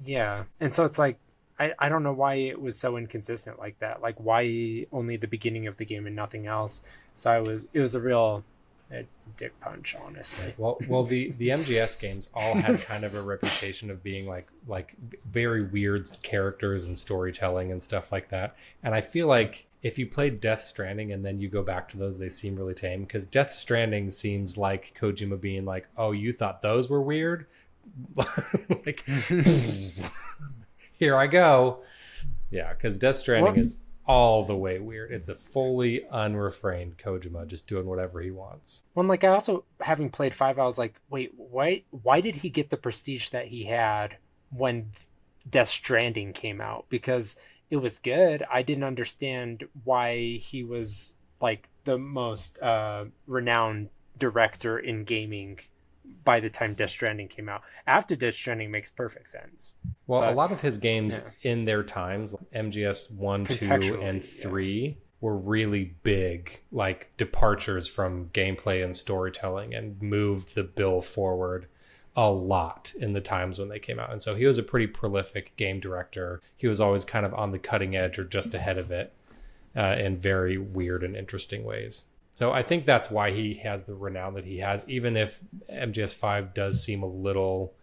Yeah. And so it's like, I don't know why it was so inconsistent like that. Like, why only the beginning of the game and nothing else? So it was a real dick punch, honestly. Well, the MGS games all had kind of a reputation of being like very weird characters and storytelling and stuff like that. And I feel like if you played Death Stranding and then you go back to those, they seem really tame, because Death Stranding seems like Kojima being like, oh, you thought those were weird? Like, here I go. Yeah, because Death Stranding is all the way weird. It's a fully unrefrained Kojima just doing whatever he wants. Well, like, I also, having played 5, I was like, wait, why did he get the prestige that he had when Death Stranding came out? Because it was good. I didn't understand why he was like the most renowned director in gaming by the time Death Stranding came out. After Death Stranding makes perfect sense. Well, a lot of his games in their times, like MGS 1, 2, and 3, were really big, like departures from gameplay and storytelling, and moved the bill forward a lot in the times when they came out. And so he was a pretty prolific game director. He was always kind of on the cutting edge or just ahead of it in very weird and interesting ways. So I think that's why he has the renown that he has, even if MGS5 does seem a little,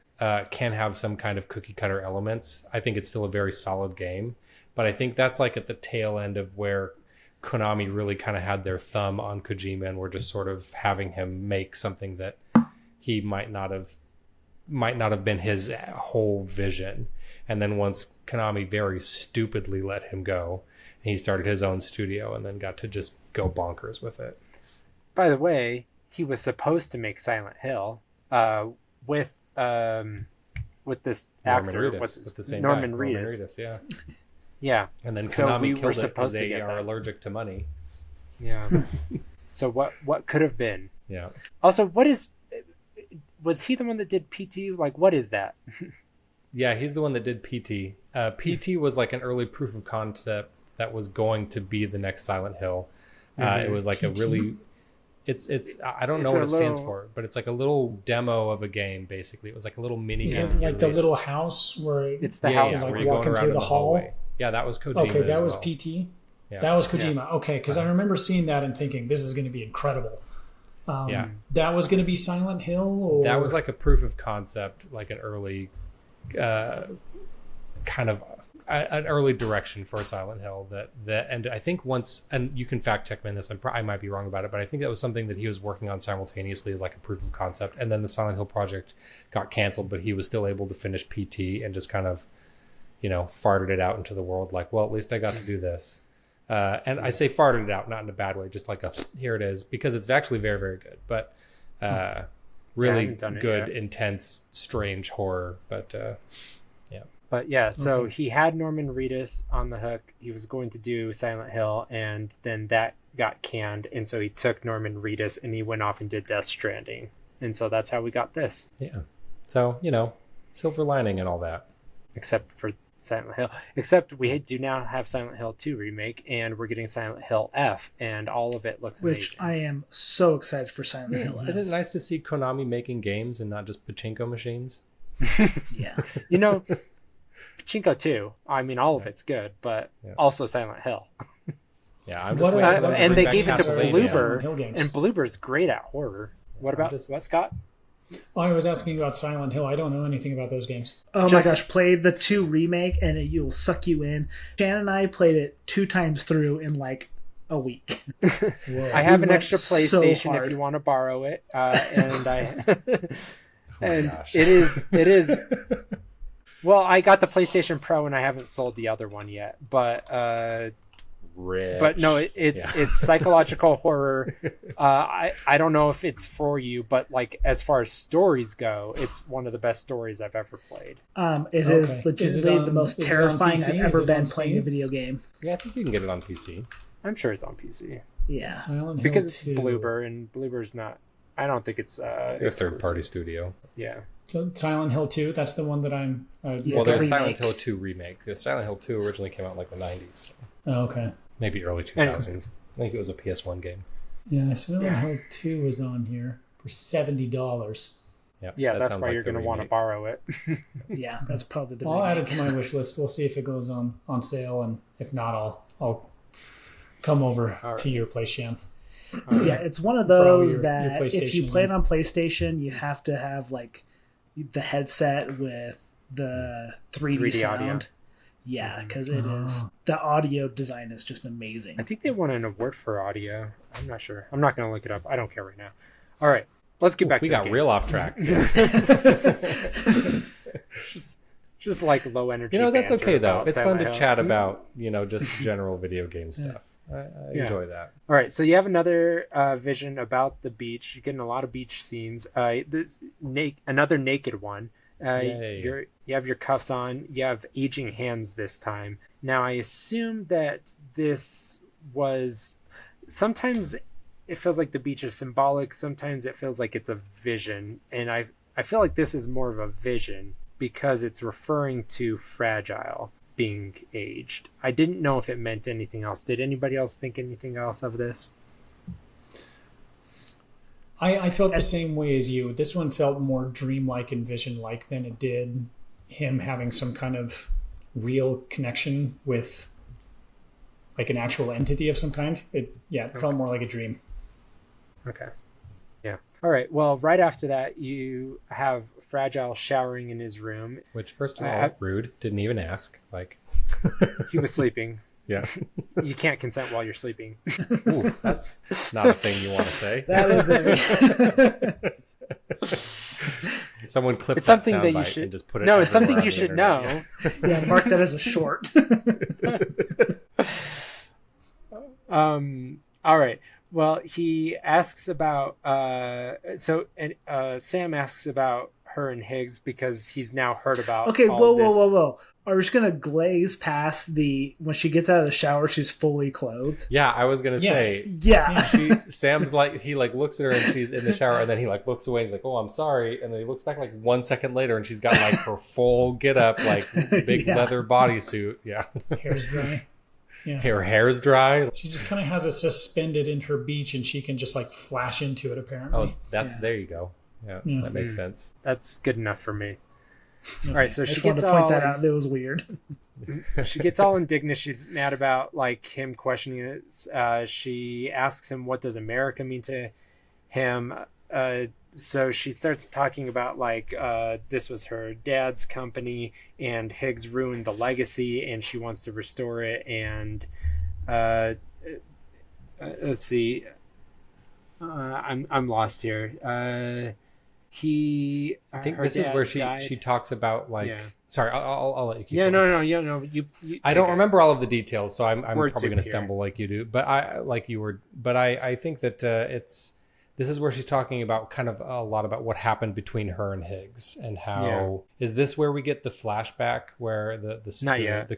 can have some kind of cookie cutter elements. I think it's still a very solid game. But I think that's like at the tail end of where Konami really kind of had their thumb on Kojima and were just sort of having him make something that he might not have been his whole vision. And then once Konami very stupidly let him go, he started his own studio and then got to just go bonkers with it. By the way, he was supposed to make Silent Hill with this actor, Norman Reedus. Yeah. Yeah. And then So Konami we killed were it because supposed to they get are that. allergic to money. Yeah. So what could have been? Yeah. Also, was he the one that did PT? Like, what is that? Yeah, he's the one that did PT. PT was like an early proof of concept that was going to be the next Silent Hill. It was like PT? A really... It's I don't know what it stands for, but it's like a little demo of a game, basically. It was like a little mini Is game. it like the little house where it's the house like where you're walking going through around the hall? hallway. Yeah, that was Kojima. Okay, that was well. PT. Yeah. That was Kojima. Okay, because I remember seeing that and thinking this is going to be incredible. That was going to be Silent Hill, or that was like a proof of concept, like an early kind of an early direction for Silent Hill that and I think once, and you can fact check me on this, I might be wrong about it, but I think that was something that he was working on simultaneously as like a proof of concept, and then the Silent Hill project got canceled, but he was still able to finish PT and just kind of, farted it out into the world like, well, at least I got to do this. And I say farted it out, not in a bad way, just like here it is, because it's actually very, very good, but really good, intense, strange horror. But But yeah, so he had Norman Reedus on the hook. He was going to do Silent Hill, and then that got canned, and so he took Norman Reedus and he went off and did Death Stranding, and so that's how we got this. Yeah. So, you know, silver lining and all that. Except for Silent Hill. Except we do now have Silent Hill 2 remake, and we're getting Silent Hill F, and all of it looks amazing. Which I am so excited for Silent Hill F. Isn't it nice to see Konami making games and not just pachinko machines? Yeah. You know, Pachinko 2, I mean, all of it's good, but also Silent Hill. Yeah, I'm just waiting for them to and bring they back gave it to Castlevania. Bloober, and Bloober's great at horror. What about what, Scott? I was asking about Silent Hill. I don't know anything about those games. Oh my gosh, played the 2 remake and it'll suck you in. Shannon and I played it 2 times through in like a week. I have an extra PlayStation if you want to borrow it, and it is. Well, I got the PlayStation Pro and I haven't sold the other one yet, but no, it's psychological horror. I don't know if it's for you, but like as far as stories go, it's one of the best stories I've ever played. It is legitimately the most terrifying I've ever been playing a video game. Yeah, I think you can get it on PC. I'm sure it's on PC. Yeah, Silent because Hill it's 2. Bloober, and Bloober's not. I don't think it's a third-party studio. Yeah. So Silent Hill 2, that's the one that I'm... well, there's Silent Hill 2 remake. The Silent Hill 2 originally came out in like the 90s. So. Oh, okay. Maybe early 2000s. I think it was a PS1 game. Yeah, Silent Hill 2 is on here for $70. Yep, yeah, that's why you're going to want to borrow it. Yeah, that's probably the I'll add it to my wish list. We'll see if it goes on sale, and if not, I'll come over to your place, Sham. Yeah, it's one of those that your if you play it on PlayStation, you have to have like the headset with the 3D sound. Audio. Yeah, because it is the audio design is just amazing. I think they won an award for audio. I'm not sure. I'm not going to look it up. I don't care right now. All right, let's get back to the game. We got real off track. just like low energy. You know, that's okay though. It's fun to Hill. chat about, you know, just general video game stuff. I enjoy that. All right, so you have another vision about the beach. You're getting a lot of beach scenes. This another naked one. You have your cuffs on. You have aging hands this time. Now, I assume that this was... Sometimes it feels like the beach is symbolic. Sometimes it feels like it's a vision. And I feel like this is more of a vision because it's referring to Fragile being aged. I didn't know if it meant anything else. Did anybody else think anything else of this? I felt the same way as you. This one felt more dreamlike and vision-like than it did him having some kind of real connection with like an actual entity of some kind. It felt more like a dream. Okay. Yeah. All right. Well, right after that, you have Fragile showering in his room. Which, first of all, rude. Didn't even ask. Like, he was sleeping. Yeah. You can't consent while you're sleeping. Ooh, that's not a thing you want to say. That is it. Someone clip it's that something sound that you bite should and just put it. No, it's something on you the should internet. know. Yeah, mark that as a short. All right. Well, he asks about Sam asks about her and Higgs because he's now heard about. Okay, all whoa! Are we just gonna glaze past when she gets out of the shower? She's fully clothed. Yeah, I was gonna say. Yeah. Sam's like, he like looks at her and she's in the shower, and then he like looks away and he's like, "Oh, I'm sorry," and then he looks back like 1 second later, and she's got like her full get up, like big leather bodysuit. Yeah, hair's dry. Yeah. Her hair's dry. She just kind of has it suspended in her beach, and she can just like flash into it. Apparently. Oh, there you go. Yeah, that makes sense. That's good enough for me. Okay. All right, so she gets to point that out. It was weird. She gets all indignant. She's mad about like him questioning it. She asks him, "What does America mean to him?" So she starts talking about like this was her dad's company, and Higgs ruined the legacy, and she wants to restore it. And let's see, I'm lost here. I think this is where she talks about like. Yeah. Sorry, I'll let you keep. Yeah, going. no. You I don't remember all of the details, so I'm Word probably going to soup stumble like you do. But I think that this is where she's talking about kind of a lot about what happened between her and Higgs and how is this where we get the flashback where the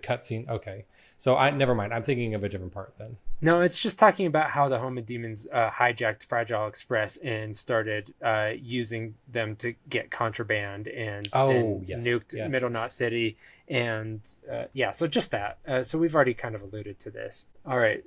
cutscene? Okay, so I never mind. I'm thinking of a different part then. No, it's just talking about how the Homodemons hijacked Fragile Express and started using them to get contraband and nuked Middle Knot City. And so just that. So we've already kind of alluded to this. All right.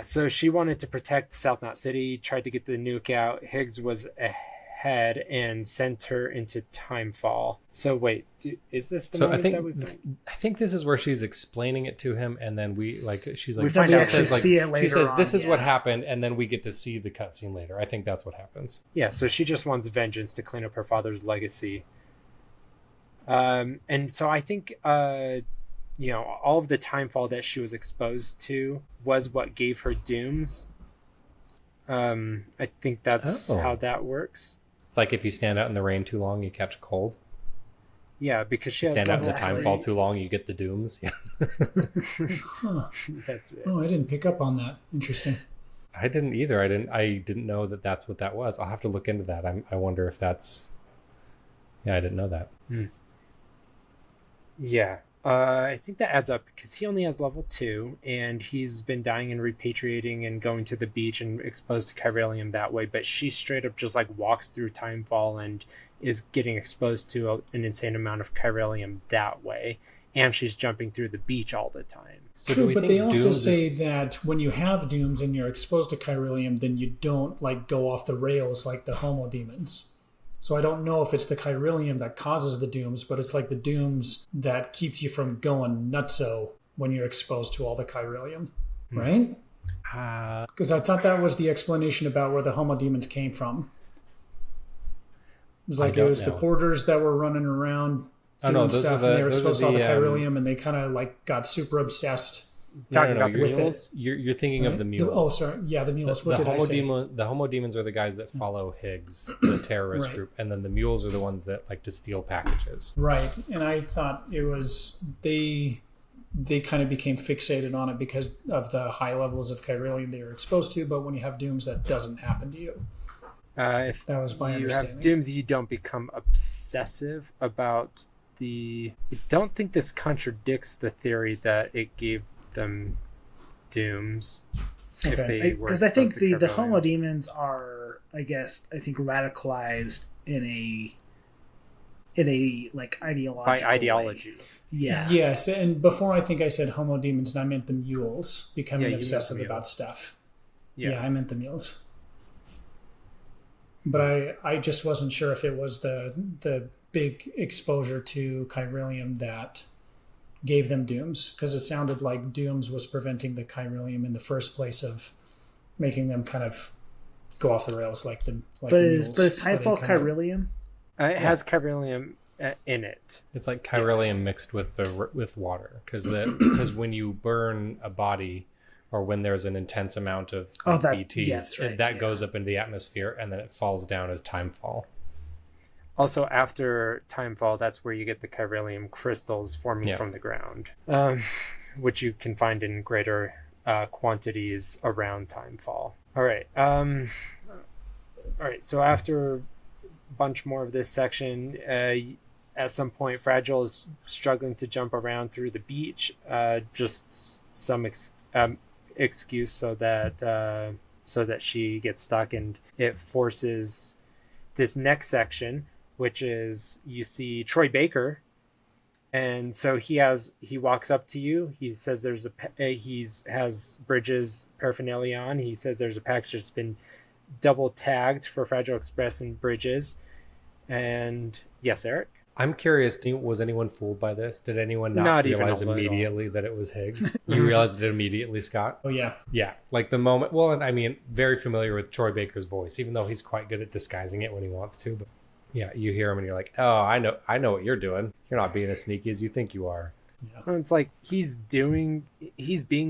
So she wanted to protect South Knot City, tried to get the nuke out. Higgs was ahead and sent her into Timefall. So wait, is this the moment I think this is where she's explaining it to him, and then she's like, we find out see it later. She says, "This is what happened," and then we get to see the cutscene later. I think that's what happens. Yeah, so she just wants vengeance to clean up her father's legacy. And so I think all of the Timefall that she was exposed to was what gave her dooms. I think that's how that works. It's like if you stand out in the rain too long, you catch a cold. Yeah, because she stand out in the Timefall too long, you get the dooms. Yeah. That's it. Oh, I didn't pick up on that. Interesting. I didn't either. I didn't know that that's what that was. I'll have to look into that. I wonder if that's... Yeah, I didn't know that. Yeah. I think that adds up because he only has level 2 and he's been dying and repatriating and going to the beach and exposed to Chiralium that way, but she straight up just walks through Timefall and is getting exposed to an insane amount of Chiralium that way, and she's jumping through the beach all the time. So true, but they also say that when you have dooms and you're exposed to Chiralium, then you don't go off the rails like the Homodemons. So I don't know if it's the Chiralium that causes the dooms, but it's like the dooms that keeps you from going nutso when you're exposed to all the Chiralium, right? Because I thought that was the explanation about where the Homodemons came from. It was the porters that were running around doing stuff, and they were exposed to all the Chiralium, and they kind of got super obsessed. Talking about the mules? You're thinking of the mules. Oh, sorry. Yeah, the mules. What did I say? The Homodemons are the guys that follow Higgs, the terrorist group, and then the mules are the ones that like to steal packages. Right, and I thought it was they kind of became fixated on it because of the high levels of Chiralium they were exposed to, but when you have dooms, that doesn't happen to you. If that was my understanding. You have dooms, you don't become obsessive about I don't think this contradicts the theory that it gave them dooms. Okay, because I think the Homodemons are, I think, radicalized in a ideological by ideology. Way. Yeah. Yes, and before I think I said Homodemons, and I meant the mules becoming obsessive about stuff. Yeah, I meant the mules. But I just wasn't sure if it was the big exposure to Chiralium that gave them dooms, because it sounded like dooms was preventing the Chiralium in the first place of making them kind of go off the rails like the mules. But is Timefall Chiralium? It has Chiralium in it. It's like Chiralium mixed with water, because when you burn a body or when there's an intense amount of BTs, that goes up into the atmosphere and then it falls down as Timefall. Also, after Timefall, that's where you get the Chiralium crystals forming from the ground, which you can find in greater quantities around Timefall. All right. So after a bunch more of this section, at some point, Fragile is struggling to jump around through the beach. Just some excuse so that she gets stuck, and it forces this next section, which is you see Troy Baker, and so he walks up to you. He says has Bridges paraphernalia on. He says there's a package that's been double tagged for Fragile Express and Bridges. And yes, Eric? I'm curious, was anyone fooled by this? Did anyone not realize immediately that it was Higgs? You realized it immediately, Scott? Oh, yeah. Yeah, like the moment... Well, and I mean, very familiar with Troy Baker's voice, even though he's quite good at disguising it when he wants to. But yeah, you hear him and you're like, oh, I know what you're doing. You're not being as sneaky as you think you are. Yeah. It's like he's being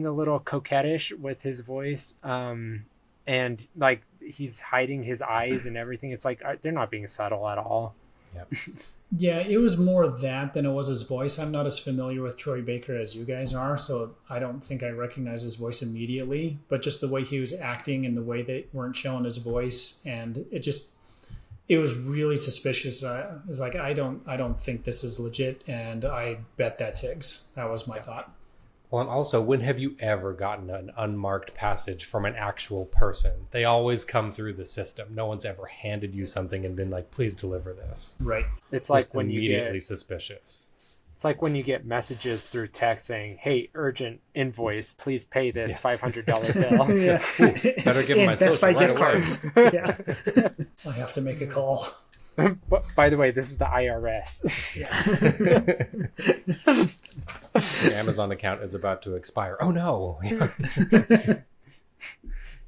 a little coquettish with his voice, and like he's hiding his eyes and everything. It's like they're not being subtle at all. Yep. Yeah, it was more that than it was his voice. I'm not as familiar with Troy Baker as you guys are, so I don't think I recognize his voice immediately. But just the way he was acting and the way they weren't showing his voice, and it was really suspicious. I was like, I don't think this is legit, and I bet that's Higgs. That was my thought. Well, and also, when have you ever gotten an unmarked passage from an actual person? They always come through the system. No one's ever handed you something and been like, please deliver this. Right. It's like just when immediately suspicious. It's like when you get messages through text saying, hey, urgent invoice, please pay this $500 bill. Yeah. Ooh, better give them my Best social Buy right gift away. cards. Yeah. I have to make a call. But, by the way, this is the IRS. The Amazon account is about to expire. Oh no.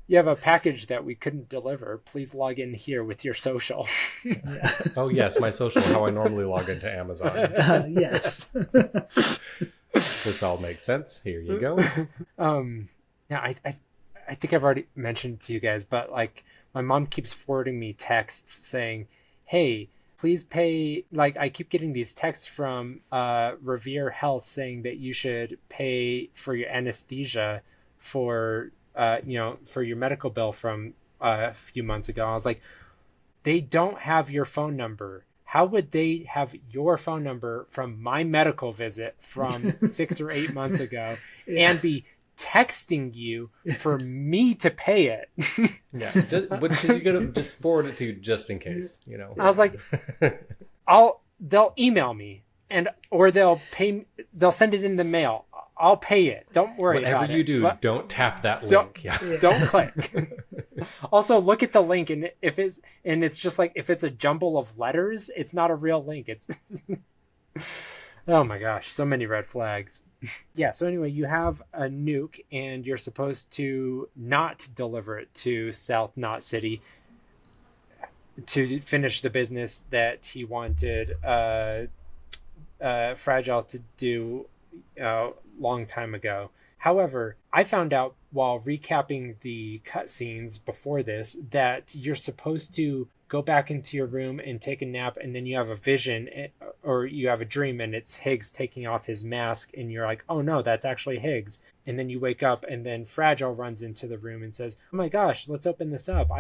You have a package that we couldn't deliver. Please log in here with your social. Yeah. Oh yes, my social, how I normally log into Amazon. Yes. This all makes sense. Here you go. Yeah, I think I've already mentioned to you guys, but like my mom keeps forwarding me texts saying, hey, please pay. Like I keep getting these texts from Revere Health saying that you should pay for your anesthesia for for your medical bill from a few months ago. I was like, they don't have your phone number. How would they have your phone number from my medical visit from 6 or 8 months ago and be texting you for me to pay it? Yeah, which is you gotta just forward it to you just in case, you know. I was like, they'll email me or they'll send it in the mail. I'll pay it. Don't worry about it. Whatever you do, don't tap that link. Don't click. Also, look at the link, and it's just like if it's a jumble of letters, it's not a real link. It's oh my gosh, so many red flags. Yeah. So anyway, you have a nuke, and you're supposed to not deliver it to South Knot City to finish the business that he wanted Fragile to do long time ago. However, I found out while recapping the cutscenes before this that you're supposed to go back into your room and take a nap, and then you have a vision or you have a dream and it's Higgs taking off his mask, and you're like, oh no, that's actually Higgs. And then you wake up, and then Fragile runs into the room and says, oh my gosh, let's open this up.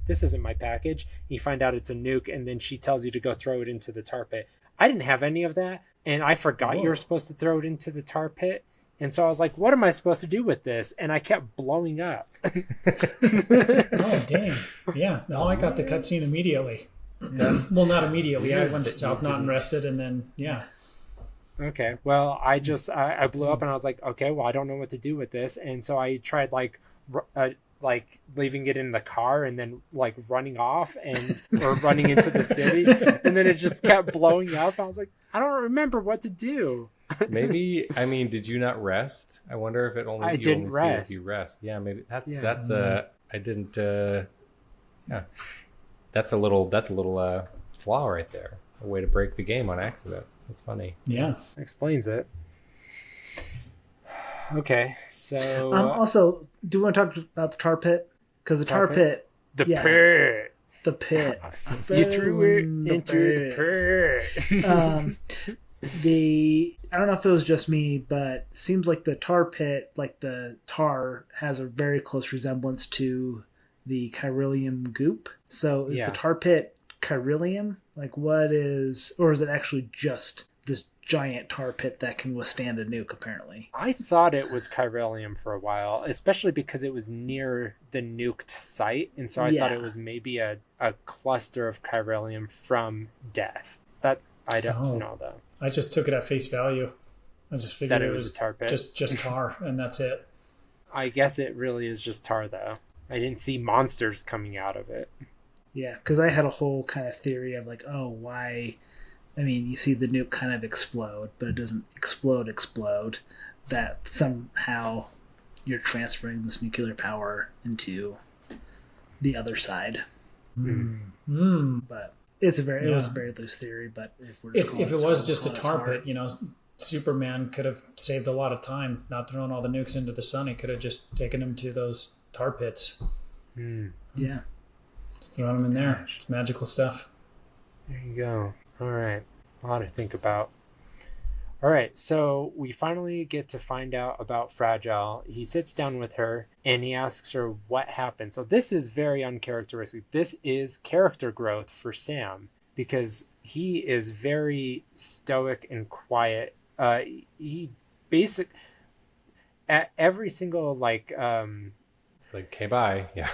This isn't my package. And you find out it's a nuke, and then she tells you to go throw it into the tar pit. I didn't have any of that, and I forgot you were supposed to throw it into the tar pit. And so I was like, what am I supposed to do with this? And I kept blowing up. Oh, dang. Yeah. No, I got the cutscene immediately. Well, not immediately. I went to South Knot and rested, and then, yeah. Okay. Well, I blew up, and I was like, okay, well, I don't know what to do with this. And so I tried like leaving it in the car and then like running off or running into the city. And then it just kept blowing up. I was like, I don't remember what to do. Maybe, I mean, did you not rest? I wonder if I didn't rest. See if you rest. Yeah, maybe that's I didn't yeah. That's a little flaw right there. A way to break the game on accident. That's funny. Yeah. Explains it. Okay, so also, do you want to talk about the tar pit? Because the tar pit, pit. The pit. You threw it into the pit. I don't know if it was just me, but it seems like the tar pit, like the tar, has a very close resemblance to the Chiralium goop. So is the tar pit Chiralium? Like what is, or is it actually just this giant tar pit that can withstand a nuke, apparently? I thought it was Chiralium for a while, especially because it was near the nuked site. And so I thought it was maybe a cluster of Chiralium from Death. That I don't know, though. I just took it at face value. I just figured that it was a tar pit. Just tar, and that's it. I guess it really is just tar, though. I didn't see monsters coming out of it. Yeah, because I had a whole kind of theory of like, oh, why? I mean, you see the nuke kind of explode, but it doesn't explode. That somehow you're transferring this nuclear power into the other side. But it was a very loose theory. But if it was just a tar pit, Superman could have saved a lot of time, not throwing all the nukes into the sun. He could have just taken them to those tar pits. Yeah. Just throwing them in there. It's magical stuff. There you go. All right. A lot to think about. All right, so we finally get to find out about Fragile. He sits down with her and he asks her what happened. So this is very uncharacteristic. This is character growth for Sam because he is very stoic and quiet. He basic at every single it's like, okay, bye. Yeah.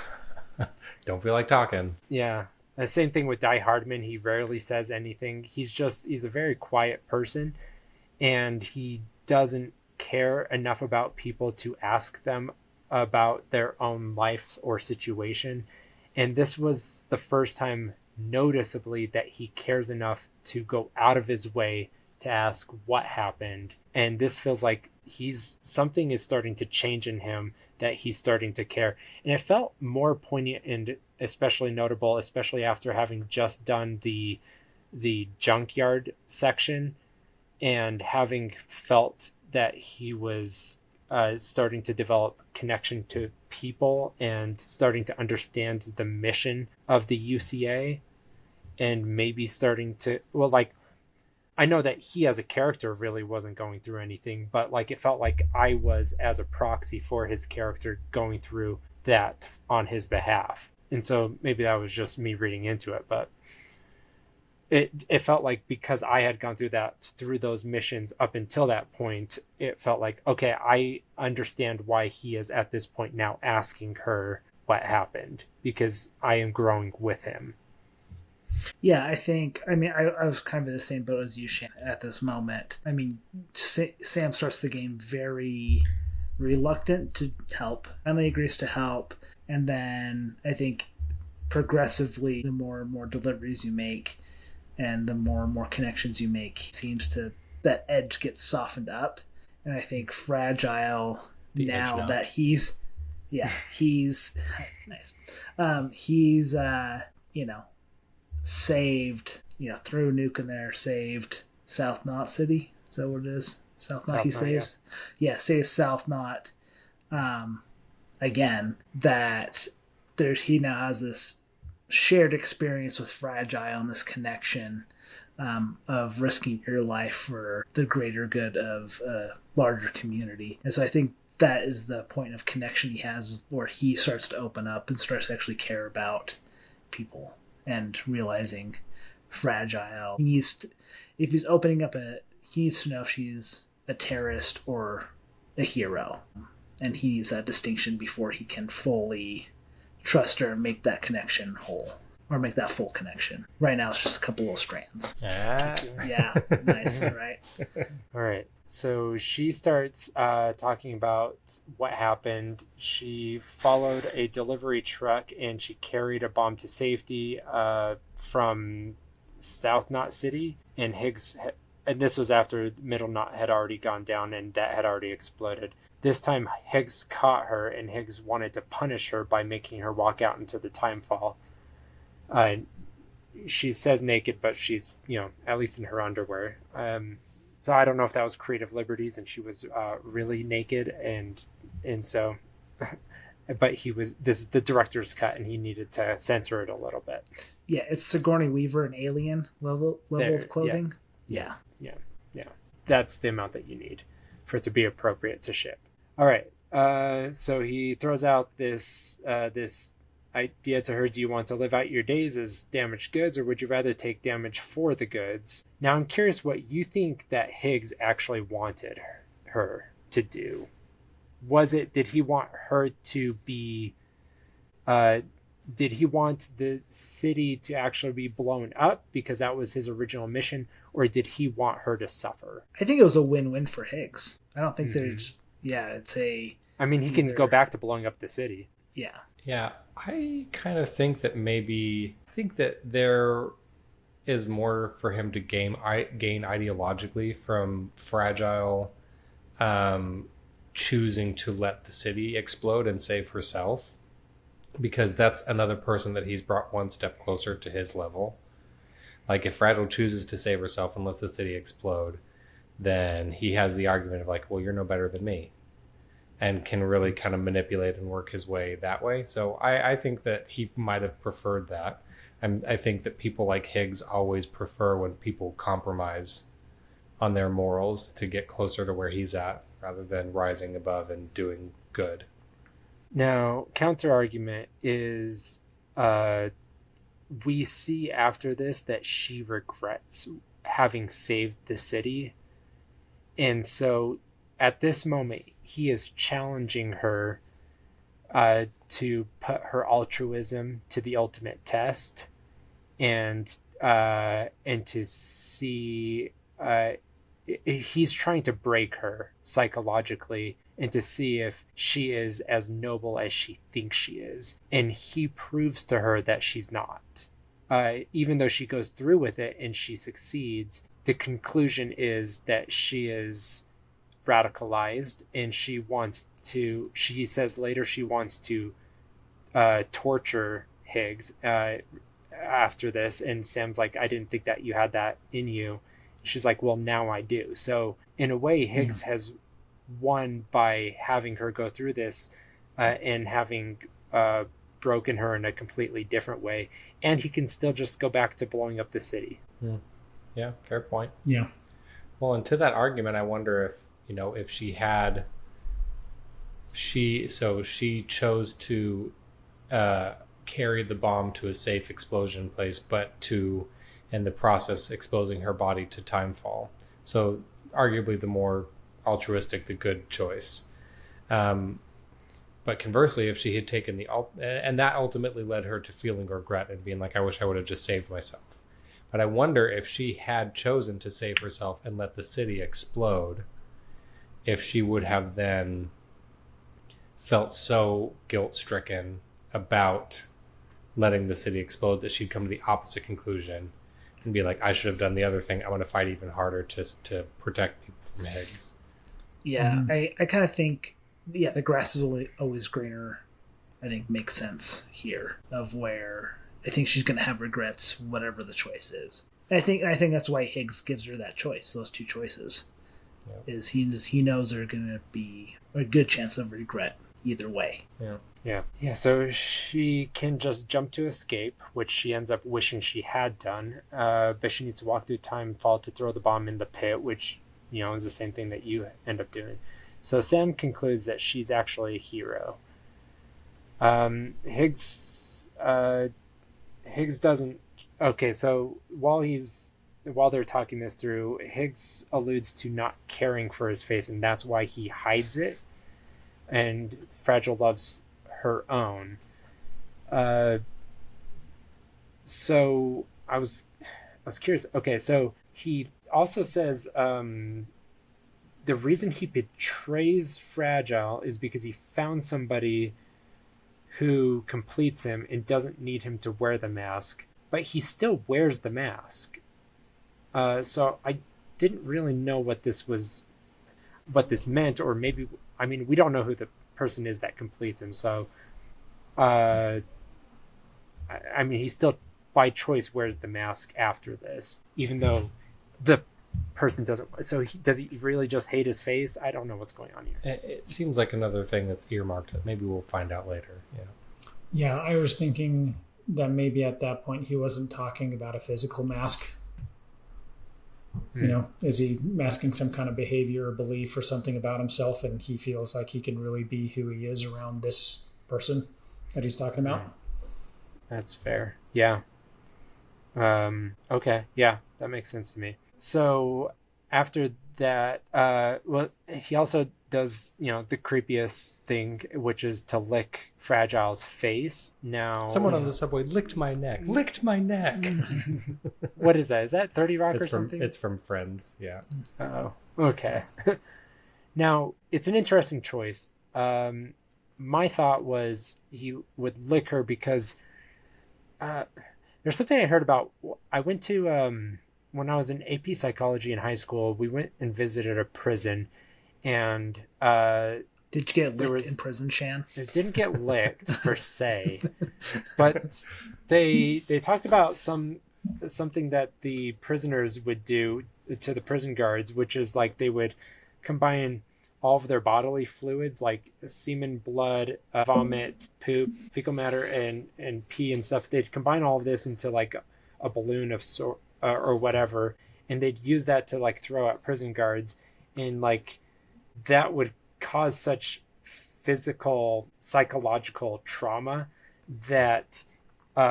Don't feel like talking. Yeah. The same thing with Die Hardman. He rarely says anything. He's a very quiet person. And he doesn't care enough about people to ask them about their own life or situation. And this was the first time noticeably that he cares enough to go out of his way to ask what happened. And this feels like something is starting to change in him, that he's starting to care. And it felt more poignant and especially notable, especially after having just done the junkyard section and having felt that he was starting to develop connection to people and starting to understand the mission of the UCA, and maybe starting to, I know that he as a character really wasn't going through anything, but it felt like I was as a proxy for his character going through that on his behalf. And so maybe that was just me reading into it, but it felt like because I had gone through those missions up until that point, it felt like, okay, I understand why he is at this point now asking her what happened, because I am growing with him. Yeah, I was kind of in the same boat as you, Shane, at this moment. I mean, Sam starts the game very reluctant to help. Emily agrees to help, and then I think progressively, the more and more deliveries you make, and the more and more connections you make, that edge gets softened up. And I think Fragile, now that he's nice. He's saved, threw a nuke in there, saved South Knot City. Is that what it is? South Knot he saves? Yeah, saves South Knot. Again, that he now has this shared experience with Fragile and this connection of risking your life for the greater good of a larger community. And so I think that is the point of connection he has, where he starts to open up and starts to actually care about people and realizing Fragile. If he's opening up he needs to know if she's a terrorist or a hero. And he needs that distinction before he can fully trust her and make that connection whole, or make that full connection. Right now it's just a couple little strands. Yeah, nice. Right. All right, so she starts talking about what happened. She followed a delivery truck and she carried a bomb to safety from South Knot City, and Higgs and this was after Middle Knot had already gone down and that had already exploded. This time, Higgs caught her, and Higgs wanted to punish her by making her walk out into the Timefall. She says naked, but she's, at least in her underwear. So I don't know if that was creative liberties and she was really naked, and so, but this is the director's cut, and he needed to censor it a little bit. Yeah, it's Sigourney Weaver and Alien level of clothing. Yeah. That's the amount that you need for it to be appropriate to ship. All right. So he throws out this idea to her: do you want to live out your days as damaged goods, or would you rather take damage for the goods? Now, I'm curious what you think that Higgs actually wanted her to do. Did he want her to be, did he want the city to actually be blown up because that was his original mission, or did he want her to suffer? I think it was a win-win for Higgs. I don't think there's... Yeah, it's a... I mean, he can go back to blowing up the city. Yeah. Yeah, I kind of think that there is more for him to gain ideologically from Fragile choosing to let the city explode and save herself, because that's another person that he's brought one step closer to his level. Like, if Fragile chooses to save herself and lets the city explode, then he has the argument of well, you're no better than me, and can really kind of manipulate and work his way that way. So I think that he might have preferred that. I think that people like Higgs always prefer when people compromise on their morals to get closer to where he's at, rather than rising above and doing good. Now, counter argument is, we see after this that she regrets having saved the city. And so at this moment, he is challenging her to put her altruism to the ultimate test, and to see, he's trying to break her psychologically and to see if she is as noble as she thinks she is. And he proves to her that she's not. Even though she goes through with it and she succeeds, the conclusion is that she is radicalized, and she says later she wants to torture Higgs after this. And Sam's like, I didn't think that you had that in you. She's like, well, now I do. So in a way, Higgs has won by having her go through this, and having broken her in a completely different way. And he can still just go back to blowing up the city. Yeah, fair point. Yeah. Well, and to that argument, I wonder if, if she chose to carry the bomb to a safe explosion place, but to, in the process, exposing her body to Timefall. So arguably the more altruistic, the good choice. But conversely, if she had taken and that ultimately led her to feeling regret and being like, I wish I would have just saved myself. But I wonder if she had chosen to save herself and let the city explode, if she would have then felt so guilt-stricken about letting the city explode that she'd come to the opposite conclusion and be like, I should have done the other thing. I want to fight even harder to protect people from Higgs. Yeah, I kind of think, the grass is always greener, I think makes sense here, of where I think she's going to have regrets, whatever the choice is. And I think that's why Higgs gives her that choice, those two choices. Yeah. Is he knows there are going to be a good chance of regret either way. Yeah. So she can just jump to escape, which she ends up wishing she had done. But she needs to walk through Timefall to throw the bomb in the pit, which is the same thing that you end up doing. So Sam concludes that she's actually a hero. Higgs doesn't. Okay, so while they're talking this through, Higgs alludes to not caring for his face, and that's why he hides it. And Fragile loves her own. So I was curious. Okay, so he also says the reason he betrays Fragile is because he found somebody who completes him and doesn't need him to wear the mask, but he still wears the mask. So I didn't really know what this meant, or maybe, we don't know who the person is that completes him. So, he still by choice wears the mask after this, even though the person doesn't. So does he really just hate his face? I don't know what's going on here. It seems like another thing that's earmarked that maybe we'll find out later. Yeah, I was thinking that maybe at that point he wasn't talking about a physical mask. Is he masking some kind of behavior or belief or something about himself, and he feels like he can really be who he is around this person that he's talking about? That's fair. Yeah. Okay. Yeah, that makes sense to me. So after that, he also does, the creepiest thing, which is to lick Fragile's face. Now, someone on the subway licked my neck. What is that? Is that 30 Rock or something? It's from Friends. Yeah. Oh, okay. Now, it's an interesting choice. My thought was he would lick her because there's something I heard about. I went to, when I was in AP Psychology in high school, we went and visited a prison. And did you get licked in prison, Shan? It didn't get licked per se, but they talked about something that the prisoners would do to the prison guards, which is like they would combine all of their bodily fluids, like semen, blood, vomit, poop, fecal matter, and pee and stuff. They'd combine all of this into like a balloon of or whatever, and they'd use that to like throw at prison guards, and like that would cause such physical, psychological trauma that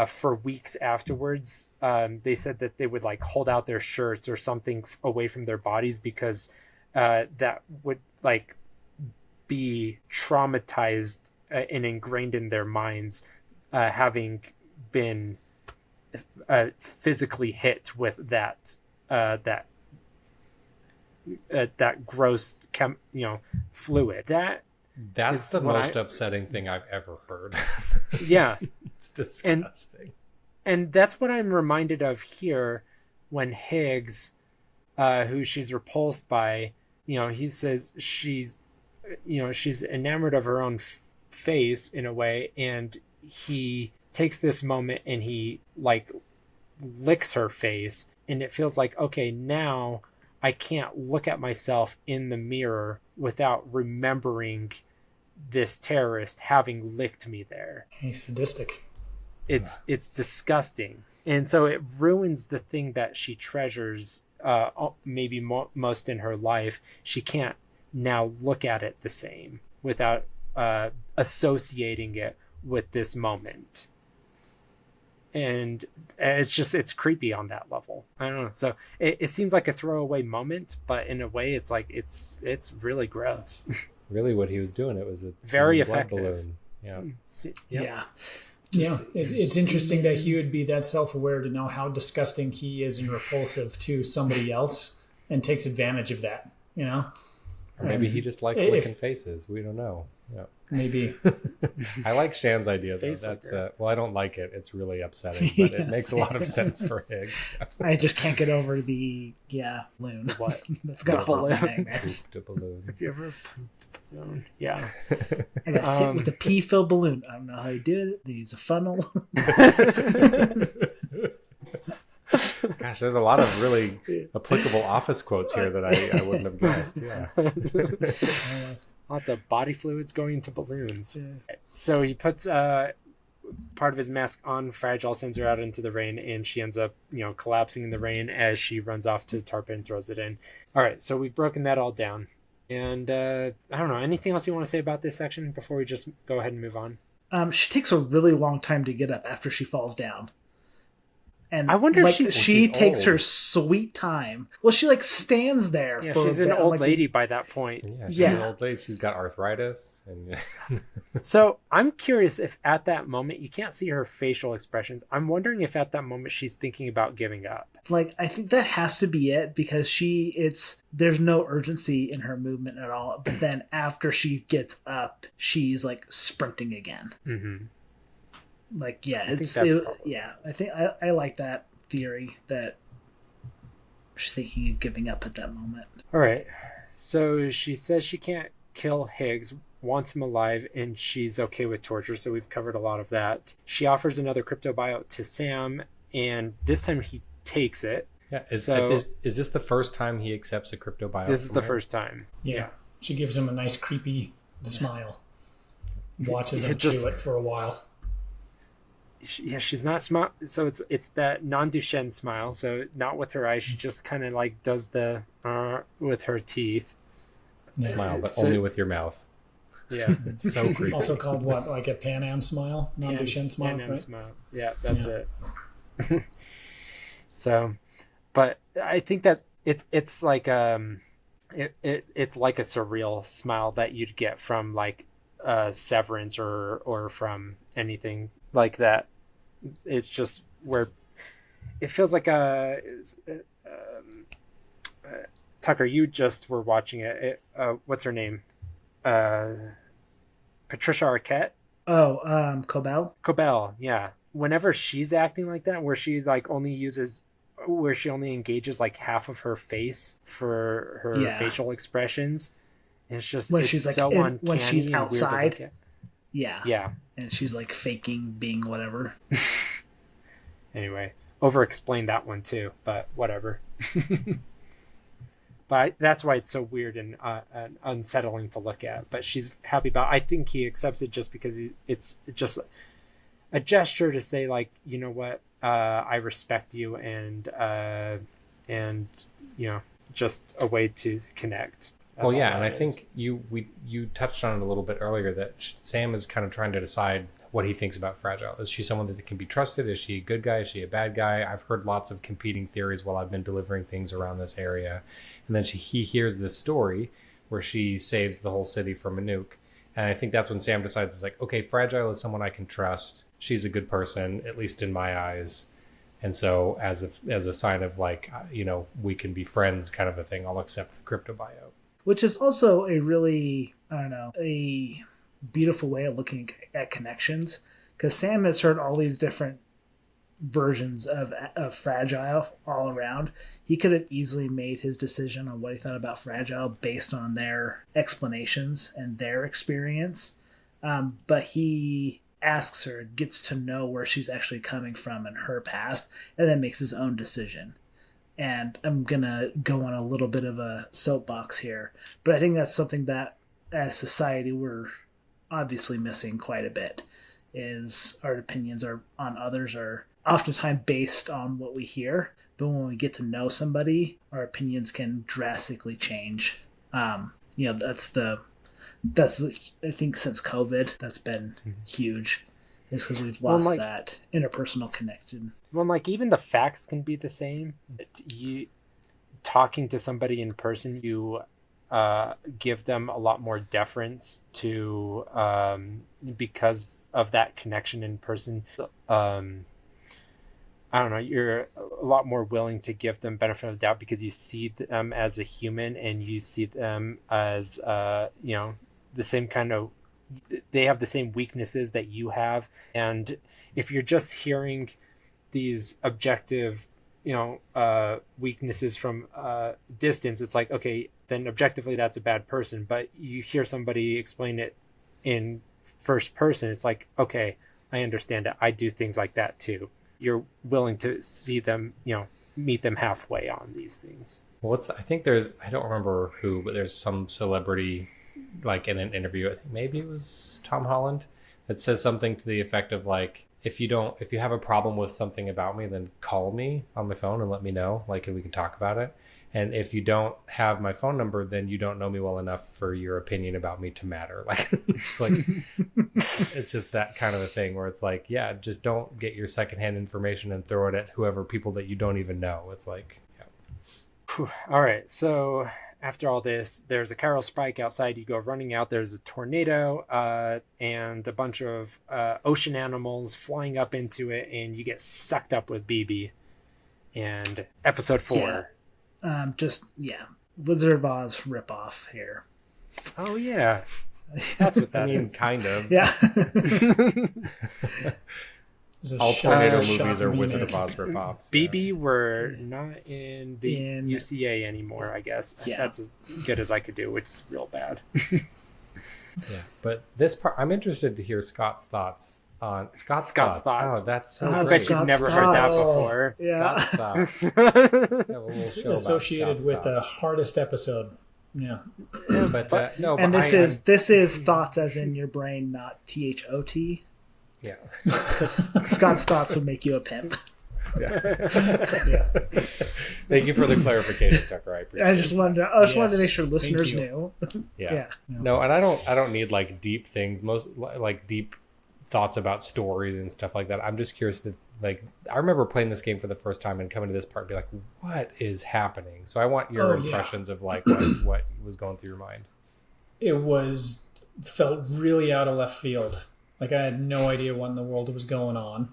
for weeks afterwards, they said that they would like hold out their shirts or something away from their bodies because that would like be traumatized and ingrained in their minds, having been physically hit with that gross fluid. That's the most upsetting thing I've ever heard. Yeah. It's disgusting. And that's what I'm reminded of here when Higgs, who she's repulsed by, he says she's enamored of her own face in a way, and he takes this moment and he like licks her face, and it feels like, okay, now I can't look at myself in the mirror without remembering this terrorist having licked me there. He's sadistic. It's disgusting. And so it ruins the thing that she treasures, maybe most in her life. She can't now look at it the same without associating it with this moment. And it's creepy on that level. I don't know. So it seems like a throwaway moment, but in a way it's like it's really gross. Really what he was doing, it was a very effective balloon. Yeah. It's interesting that he would be that self-aware to know how disgusting he is and repulsive to somebody else and takes advantage of that, Or maybe he just likes licking faces. We don't know. Yeah. Maybe. I like Shan's idea though. That's well, I don't like it. It's really upsetting, but it makes a lot of sense for Higgs. I just can't get over the balloon. What? That's got a balloon. Pooped a balloon. Have you ever pooped a balloon? Yeah. I got hit with a pee-filled balloon. I don't know how he did it. They use a funnel. Gosh, there's a lot of really applicable Office quotes here that I wouldn't have guessed. Yeah. Lots of body fluids going into balloons. Yeah. So he puts part of his mask on. Fragile sends her out into the rain, and she ends up, collapsing in the rain as she runs off to the tarpon and throws it in. All right, so we've broken that all down. And I don't know, anything else you want to say about this section before we just go ahead and move on? She takes a really long time to get up after she falls down. And I wonder if she takes her sweet time. Well, she stands there. Yeah, she's an old lady by that point. Yeah, she's an old lady. She's got arthritis. And So I'm curious if at that moment, you can't see her facial expressions. I'm wondering if at that moment she's thinking about giving up. I think that has to be it, because there's no urgency in her movement at all. But then after she gets up, she's sprinting again. Mm-hmm. I think I like that theory that she's thinking of giving up at that moment. All right. So she says she can't kill Higgs, wants him alive, and she's okay with torture. So we've covered a lot of that. She offers another cryptobiote to Sam, and this time he takes it. Yeah. Is this the first time he accepts a cryptobiote? This is the first time. Yeah. She gives him a nice creepy smile. Watches him chew it for a while. She's not smart, so it's that non-Duchenne smile. So not with her eyes, she just kind of does the with her teeth. Smile, but only with your mouth. Yeah, it's so creepy. Also called what, like a Pan Am smile, non-Duchenne smile. Pan Am smile. Yeah, that's it. So, but I think that it's like it's like a surreal smile that you'd get from Severance or from anything like that. It's just where it feels like Tucker, you just were watching it. What's her name? Patricia Arquette. Oh, Cobell. Cobell, yeah. Whenever she's acting like that, where she only engages half of her face for her facial expressions, it's just when she's so uncanny when she's outside. Yeah. And she's faking being whatever. Anyway, over-explained that one too, but whatever. But that's why it's so weird and unsettling to look at. But she's happy about it. I think he accepts it just because it's just a gesture to say, like, you know what, I respect you, and you know, just a way to connect. That's well, yeah, and I think you touched on it a little bit earlier that Sam is kind of trying to decide what he thinks about Fragile. Is she someone that can be trusted? Is she a good guy? Is she a bad guy? I've heard lots of competing theories while I've been delivering things around this area. And then he hears this story where she saves the whole city from a nuke. And I think that's when Sam decides, like, okay, Fragile is someone I can trust. She's a good person, at least in my eyes. And so as a sign of, like, you know, we can be friends kind of a thing, I'll accept the crypto bio. Which is also a really, I don't know, a beautiful way of looking at connections. Because Sam has heard all these different versions of Fragile all around. He could have easily made his decision on what he thought about Fragile based on their explanations and their experience. But he asks her, gets to know where she's actually coming from in her past, and then makes his own decision. And I'm going to go on a little bit of a soapbox here, but I think that's something that as society we're obviously missing quite a bit, is our opinions on others are oftentimes based on what we hear, but when we get to know somebody, our opinions can drastically change. You know, that's I think since COVID, that's been huge, is because we've lost that interpersonal connection. Well, like, even the facts can be the same. You talking to somebody in person, you give them a lot more deference to because of that connection in person. I don't know, you're a lot more willing to give them benefit of the doubt because you see them as a human, and you see them as you know, the same kind of, they have the same weaknesses that you have. And if you're just hearing these objective, you know, weaknesses from distance, it's like, okay, then objectively that's a bad person. But you hear somebody explain it in first person, it's like, okay, I understand it. I do things like that too. You're willing to see them, you know, meet them halfway on these things. Well, I think there's, I don't remember who, but there's some celebrity, like in an interview, I think maybe it was Tom Holland, that says something to the effect of, like, if you have a problem with something about me, then call me on my phone and let me know, like, and we can talk about it. And if you don't have my phone number, then you don't know me well enough for your opinion about me to matter. Like, it's like, it's just that kind of a thing where it's like, yeah, just don't get your secondhand information and throw it at people that you don't even know. It's like, yeah. All right. So after all this, there's a chiral spike outside. You go running out. There's a tornado and a bunch of ocean animals flying up into it, and you get sucked up with BB. And episode 4. Yeah. Wizard of Oz ripoff here. Oh yeah, that's what that means. Kind of. Yeah. All tornado movies are Wizard of Oz ripoffs. BB were not in the UCA anymore, I guess. Yeah. That's as good as I could do, which is real bad. Yeah, but this part, I'm interested to hear Scott's thoughts on Scott's thoughts. Oh, that's so I great. bet you've never heard that before. Yeah. Scott's thoughts. Associated with the hardest episode. Yeah. But no. And this is thoughts as in your brain, not THOT. Yeah. Because Scott's thoughts would make you a pimp. Yeah. Yeah. Thank you for the clarification, Tucker. I appreciate it. I just wanted to make sure listeners knew. Yeah. No, and I don't need, like, deep things. Most, like, deep thoughts about stories and stuff like that. I'm just curious to, like, I remember playing this game for the first time and coming to this part and be like, what is happening? So I want your impressions of, like, what was going through your mind. It felt really out of left field. Like, I had no idea what in the world was going on.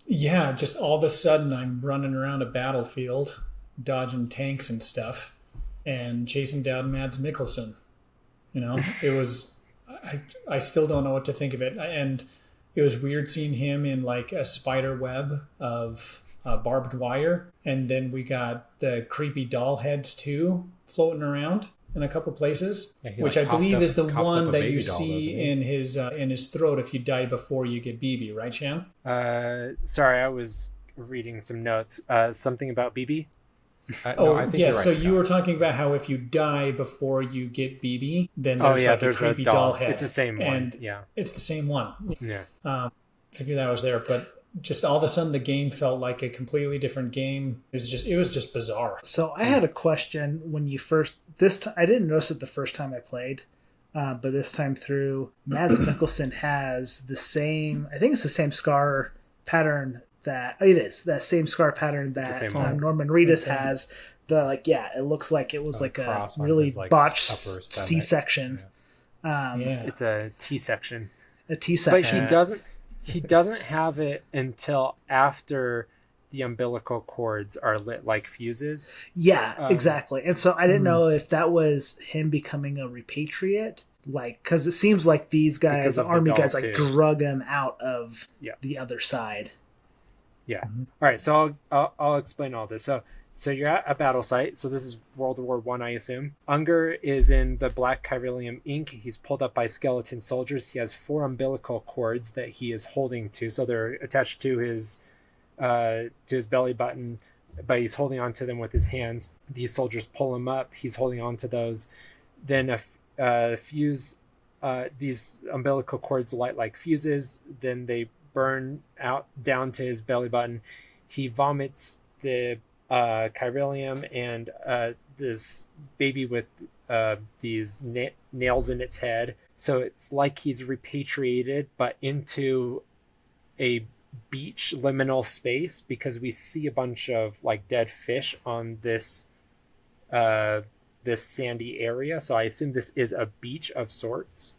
Yeah, just all of a sudden I'm running around a battlefield, dodging tanks and stuff, and chasing down Mads Mikkelsen. You know, it was, I still don't know what to think of it. And it was weird seeing him in, like, a spider web of barbed wire. And then we got the creepy doll heads too floating around in a couple places, which I believe is the one that you see in his throat if you die before you get BB, right, Shan? Sorry, I was reading some notes. Something about BB? No, I think yeah. you're right, So Scott. you were talking about how if you die before you get BB, then there's a creepy doll head. It's the same one. And yeah, it's the same one. Yeah. Figured that was there, but just all of a sudden the game felt like a completely different game. It was just bizarre. So I had a question when you first I didn't notice it the first time I played, but this time through, Mads Mikkelsen has the same. I think it's the same scar pattern that that same scar pattern that Norman Reedus has. It looks like it was like a really botched C-section. It's a T-section. A T-section. But he doesn't have it until after the umbilical cords are lit like fuses. Yeah, exactly. And so I didn't know if that was him becoming a repatriate, because it seems like these guys, the army guys, drug him out of the other side. Yeah. Mm-hmm. All right. So I'll explain all this. So you're at a battle site. So this is World War I, I assume. Unger is in the black Chiralium ink. He's pulled up by skeleton soldiers. He has 4 umbilical cords that he is holding to. So they're attached to his belly button, but he's holding onto them with his hands. These soldiers pull him up. He's holding onto those. Then a fuse. These umbilical cords light like fuses. Then they burn out down to his belly button. He vomits the chiralium and this baby with these nails in its head. So it's like he's repatriated, but into a beach liminal space, because we see a bunch of like dead fish on this sandy area. So I assume this is a beach of sorts.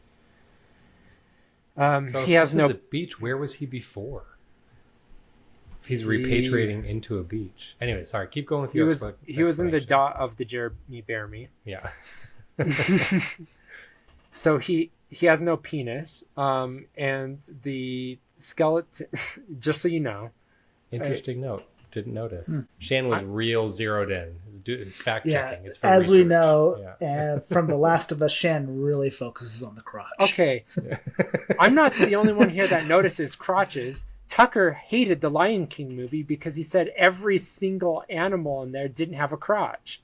So he has a beach. Where was he before? If he's repatriating into a beach. Anyway, sorry. Keep going with your He was in the dot of the Jeremy Bear Me. Yeah. So he has no penis. And the skeleton, just so you know. Interesting note. Didn't notice. Shan was real zeroed in. His fact checking. It's for as research. we know, from The Last of Us, Shan really focuses on the crotch. Okay. I'm not the only one here that notices crotches. Tucker hated the Lion King movie because he said every single animal in there didn't have a crotch.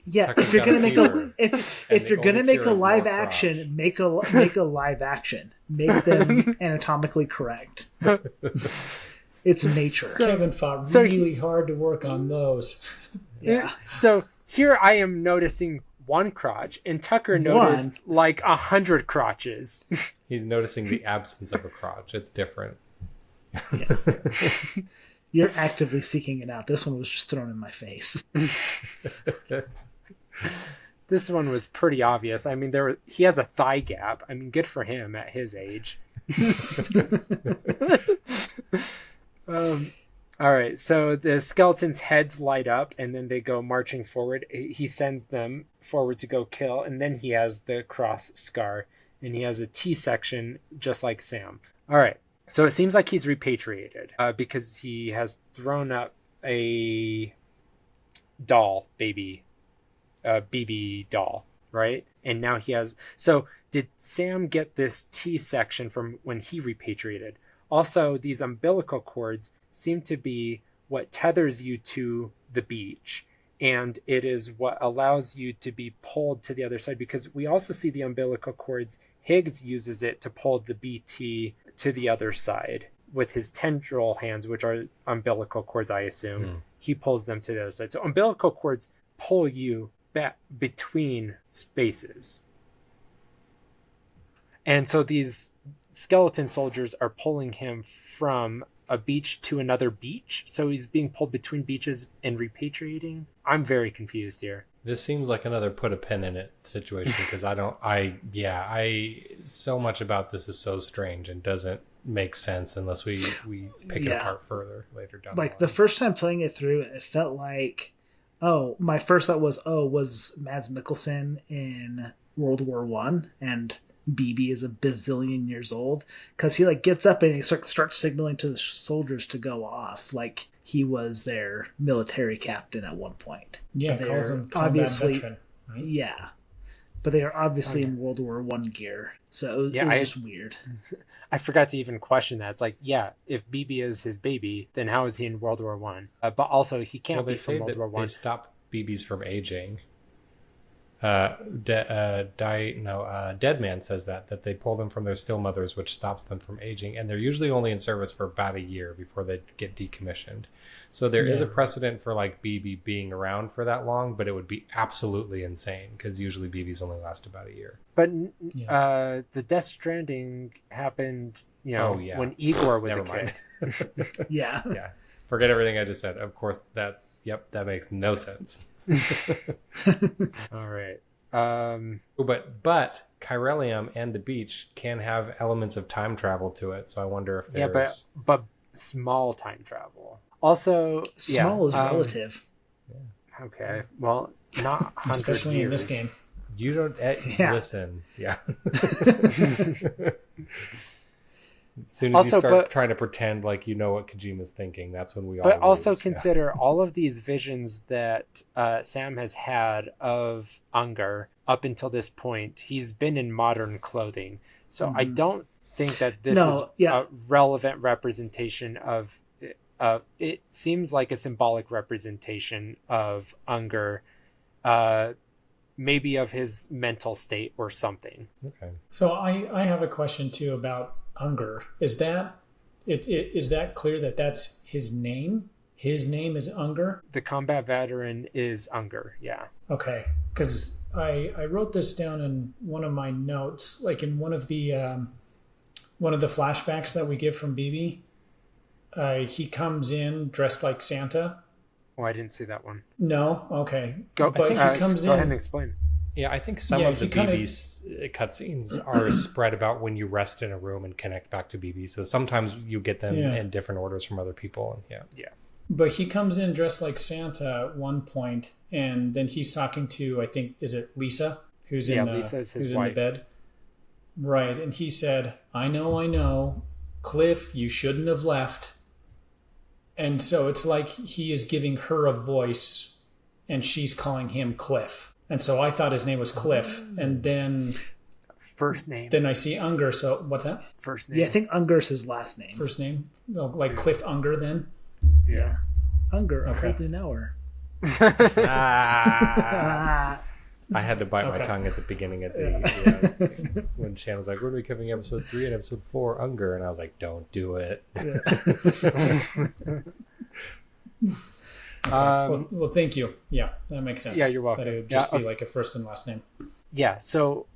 Yeah, if you're gonna make a live action, make a live action. Make them anatomically correct. It's nature. Kevin fought really hard to work on those. Yeah. So here I am noticing one crotch, and Tucker noticed like 100 crotches. He's noticing the absence of a crotch. It's different. Yeah. You're actively seeking it out. This one was just thrown in my face. This one was pretty obvious. I mean, he has a thigh gap. I mean, good for him at his age. All right, so the skeleton's heads light up, and then they go marching forward. He sends them forward to go kill, and then he has the cross scar, and he has a T-section just like Sam. All right, so it seems like he's repatriated because he has thrown up a doll, BB doll, right? And now he has... So did Sam get this T-section from when he repatriated? Also, these umbilical cords seem to be what tethers you to the beach, and it is what allows you to be pulled to the other side, because we also see the umbilical cords. Higgs uses it to pull the BT to the other side with his tendril hands, which are umbilical cords, I assume. He pulls them to the other side. So umbilical cords pull you back between spaces. And so these skeleton soldiers are pulling him from a beach to another beach, so he's being pulled between beaches and repatriating. I'm very confused here. This seems like another put a pin in it situation, because so much about this is so strange and doesn't make sense unless we pick it apart further later down. Like the first time playing it through, it felt like, my first thought was Mads Mikkelsen in World War One, and BB is a bazillion years old, because he gets up and he starts signaling to the soldiers to go off, like he was their military captain at one point. Yeah, calls him obviously veteran, right? Yeah, But they are obviously in World War One gear, so it was just weird. I forgot to even question that. It's like, yeah, if BB is his baby, then how is he in World War One? But also, he can't be from World War One. They stop BBs from aging. Dead Man says that they pull them from their still mothers, which stops them from aging, and they're usually only in service for about a year before they get decommissioned. So there is a precedent for like BB being around for that long, but it would be absolutely insane because usually BBs only last about a year. But the Death Stranding happened, when Igor was a kid. Yeah. Forget everything I just said. Of course, that makes no sense. All right. But Chiralium and the beach can have elements of time travel to it, so I wonder if there's but small time travel. Also, small is relative. Okay, well, not 100 especially years. in this game. You don't listen. Yeah. As soon as you start trying to pretend like you know what Kojima's thinking, that's when we all But also consider all of these visions that Sam has had of Unger up until this point. He's been in modern clothing. So I don't think that this is a relevant representation of... it seems like a symbolic representation of Unger, maybe of his mental state or something. Okay. So I have a question too about Unger. Is that clear that that's his name? His name is Unger? The combat veteran is Unger, yeah. Okay, because I wrote this down in one of my notes, like in one of the flashbacks that we get from BB. He comes in dressed like Santa. Oh, I didn't see that one. No? Okay. Go ahead and explain. Yeah, I think some of the BB's cutscenes are spread about when you rest in a room and connect back to BB. So sometimes you get them in different orders from other people. And yeah. But he comes in dressed like Santa at one point, and then he's talking to, I think, is it Lisa? Who's in Lisa's his who's wife. In the bed. Right, and he said, I know. Cliff, you shouldn't have left. And so it's like he is giving her a voice, and she's calling him Cliff. And so I thought his name was Cliff. And then... First name. Then I see Unger. So what's that? First name. Yeah, I think Unger's his last name. First name? Oh, like Cliff Unger then? Yeah. Unger, a whole new hour. I had to bite my tongue at the beginning of the when Shan was like, "We're going to be covering episode 3 and episode 4, Unger," and I was like, "Don't do it." Well, thank you. Yeah, that makes sense. Yeah, you're welcome. That it would just be like a first and last name. Yeah, so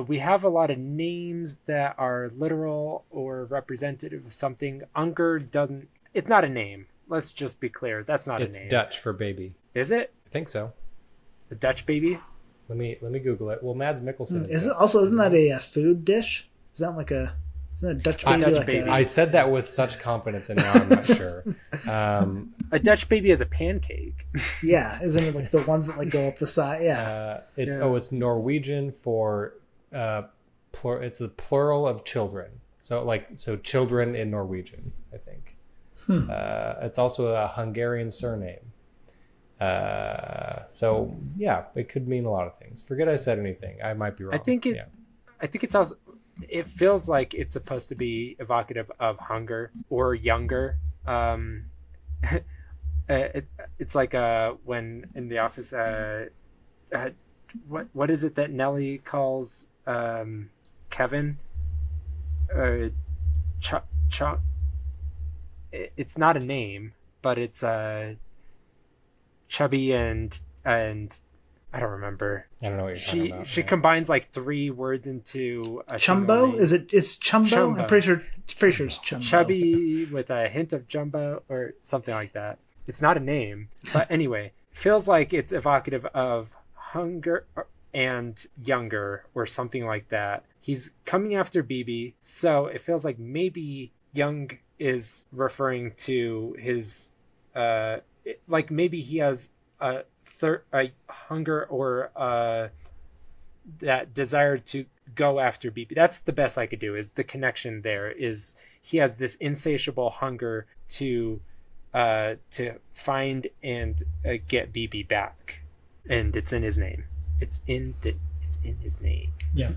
we have a lot of names that are literal or representative of something. Unger doesn't... It's not a name. Let's just be clear. That's not a name. It's Dutch for baby. Is it? I think so. A Dutch baby? Let me Google it. Well, Mads Mikkelsen. Isn't that a food dish? Isn't a Dutch baby I said that with such confidence, and now I'm not sure. A Dutch baby is a pancake. Yeah, isn't it like the ones that like go up the side? Yeah. It's Norwegian for it's the plural of children. So children in Norwegian, I think. It's also a Hungarian surname. So yeah, it could mean a lot of things. Forget I said anything. I might be wrong. I think it's also... It feels like it's supposed to be evocative of hunger or younger. It's like when in the office, what is it that Nellie calls Kevin? It's not a name, but it's chubby and I don't remember. I don't know what you're talking about. She combines like 3 words into a Chumbo? Is it? It's Chumbo? Chumbo. I'm pretty sure it's Chumbo. Chubby with a hint of jumbo or something like that. It's not a name, but anyway, feels like it's evocative of hunger and younger or something like that. He's coming after BB, so it feels like maybe Young is referring to his like maybe he has a hunger or that desire to go after BB. That's the best I could do. Is the connection there? Is he has this insatiable hunger to find and get BB back, and it's in his name. It's in It's in his name. Yeah.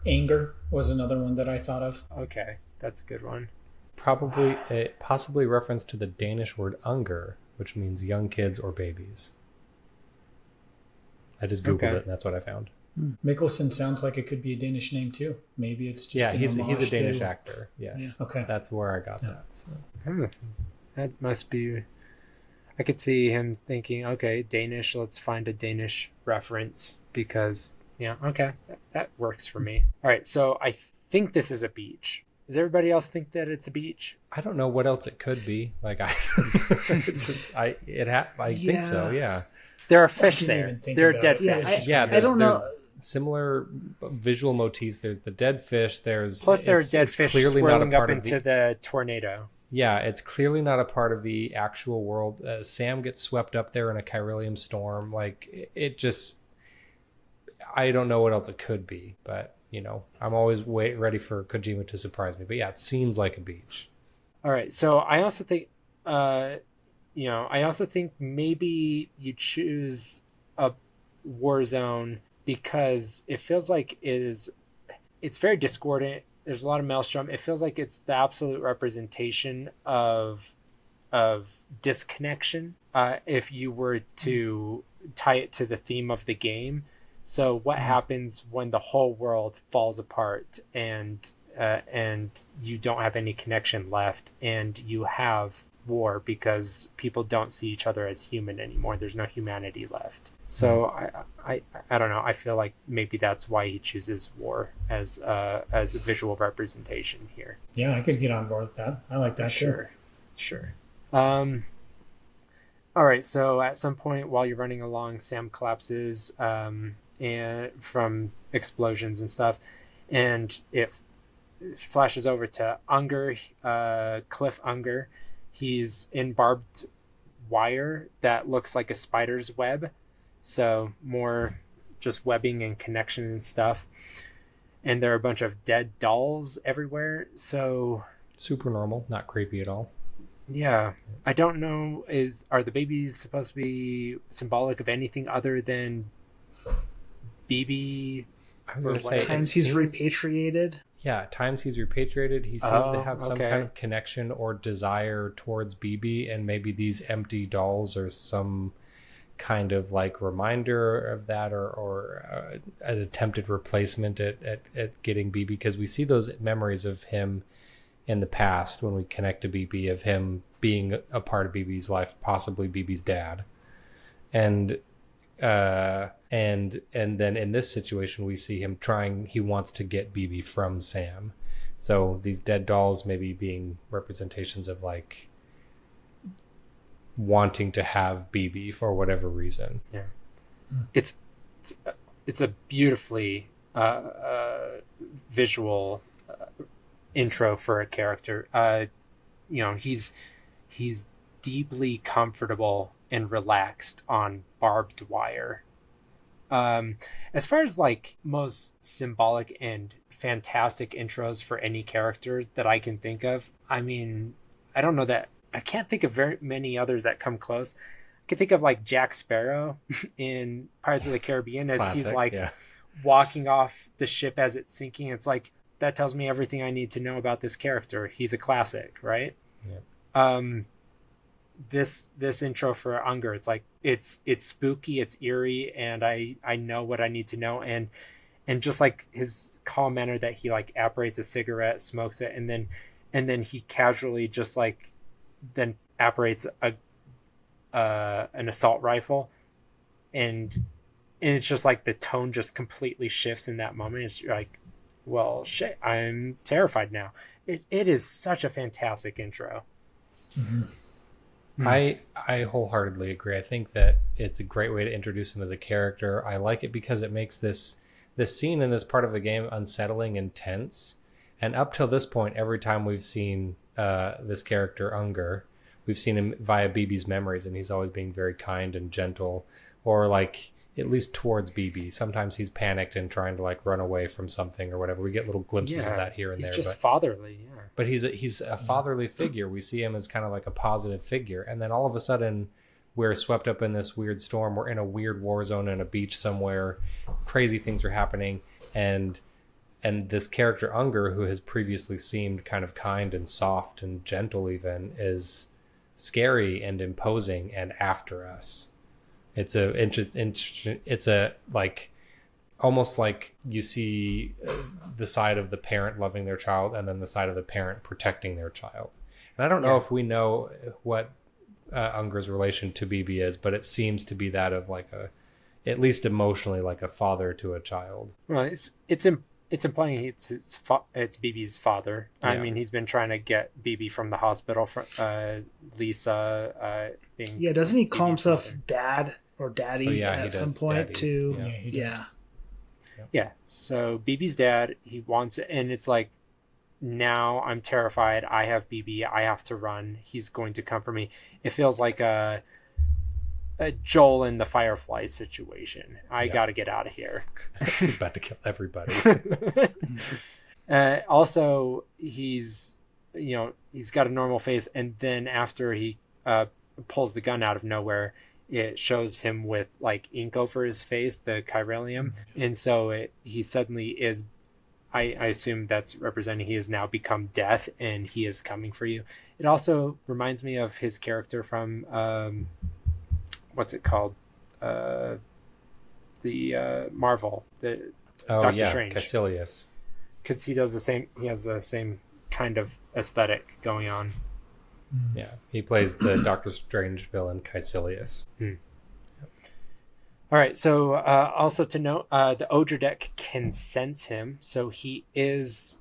Anger was another one that I thought of. Okay, that's a good one. Possibly reference to the Danish word Unger, which means young kids or babies. I just Googled it, and that's what I found. Mikkelsen sounds like it could be a Danish name too. Maybe it's just he's a Danish actor. Yes. Yeah. Okay. That's where I got that. So. That must be. I could see him thinking, okay, Danish. Let's find a Danish reference because that works for me. All right, so I think this is a beach. Does everybody else think that it's a beach? I don't know what else it could be. Like I think so. Yeah. There are fish there. There are dead fish. I don't know. Similar visual motifs. There's the dead fish. There are dead fish clearly swirling up into the tornado. Yeah, it's clearly not a part of the actual world. Sam gets swept up there in a Chiralium storm. Like it just, I don't know what else it could be, but I'm always ready for Kojima to surprise me. But yeah, it seems like a beach. All right, so I also think, maybe you choose a war zone because it feels like it's very discordant. There's a lot of maelstrom. It feels like it's the absolute representation of disconnection. If you were to tie it to the theme of the game, so what happens when the whole world falls apart and you don't have any connection left, and you have war because people don't see each other as human anymore. There's no humanity left. So I don't know. I feel like maybe that's why he chooses war as a visual representation here. Yeah, I could get on board with that. I like that. Sure. All right. So at some point while you're running along, Sam collapses and from explosions and stuff, and it flashes over to Unger, Cliff Unger. He's in barbed wire that looks like a spider's web. So more just webbing and connection and stuff. And there are a bunch of dead dolls everywhere. So super normal, not creepy at all. Yeah. I don't know, are the babies supposed to be symbolic of anything other than BB? I was going to say times he's repatriated. Yeah, at times he's repatriated. He seems to have some kind of connection or desire towards BB, and maybe these empty dolls are some kind of like reminder of that, or an attempted replacement at getting BB, because we see those memories of him in the past when we connect to BB, of him being a part of BB's life, possibly BB's dad. And then in this situation we see him he wants to get BB from Sam. So these dead dolls maybe being representations of like wanting to have BB for whatever reason. Yeah. It's a beautifully visual intro for a character. He's deeply comfortable and relaxed on barbed wire. As far as like most symbolic and fantastic intros for any character that I can think of, I mean, I don't know that I can't think of very many others that come close. I can think of like Jack Sparrow in Pirates of the Caribbean as classic, he's like walking off the ship as it's sinking. It's like, that tells me everything I need to know about this character. He's a classic, right? Yeah. This intro for Unger, it's like it's spooky, it's eerie, and I know what I need to know, and just like his calm manner that he like apparates a cigarette, smokes it, and then he casually just like then apparates an assault rifle, and it's just like the tone just completely shifts in that moment. It's like, well, shit, I'm terrified now. It is such a fantastic intro. Mm-hmm. I wholeheartedly agree. I think that it's a great way to introduce him as a character. I like it because it makes this scene in this part of the game unsettling and tense. And up till this point, every time we've seen this character, Unger, we've seen him via BB's memories, and he's always being very kind and gentle, or like at least towards BB. Sometimes he's panicked and trying to like run away from something or whatever. We get little glimpses of that here and there. He's just fatherly, yeah. But he's a fatherly figure. We see him as kind of like a positive figure, and then all of a sudden, we're swept up in this weird storm. We're in a weird war zone in a beach somewhere. Crazy things are happening. And this character Unger, who has previously seemed kind of kind and soft and gentle even, is scary and imposing and after us. It's a like almost like you see the side of the parent loving their child and then the side of the parent protecting their child. And I don't know if we know what Unger's relation to BB is, but it seems to be that of like at least emotionally, like a father to a child. Well, it's implying it's BB's father. Yeah. I mean, he's been trying to get BB from the hospital. Lisa being doesn't he BB's call himself father. Dad or Daddy at some point Daddy. too? Yeah, he does. Yeah. So BB's dad, he wants it, and it's like, now I'm terrified. I have BB. I have to run. He's going to come for me. It feels like a Joel in the Firefly situation. I got to get out of here. He's about to kill everybody. Also, he's got a normal face, and then after he pulls the gun out of nowhere, it shows him with like ink over his face, the chiralium, and so he suddenly is. I assume that's representing he has now become death, and he is coming for you. It also reminds me of his character from what's it called? The Marvel, the Doctor Strange, Caecilius, because he does the same. He has the same kind of aesthetic going on. Yeah, he plays the Doctor Strange villain Caecilius. All right, so also to note, the Odra deck can sense him, so he is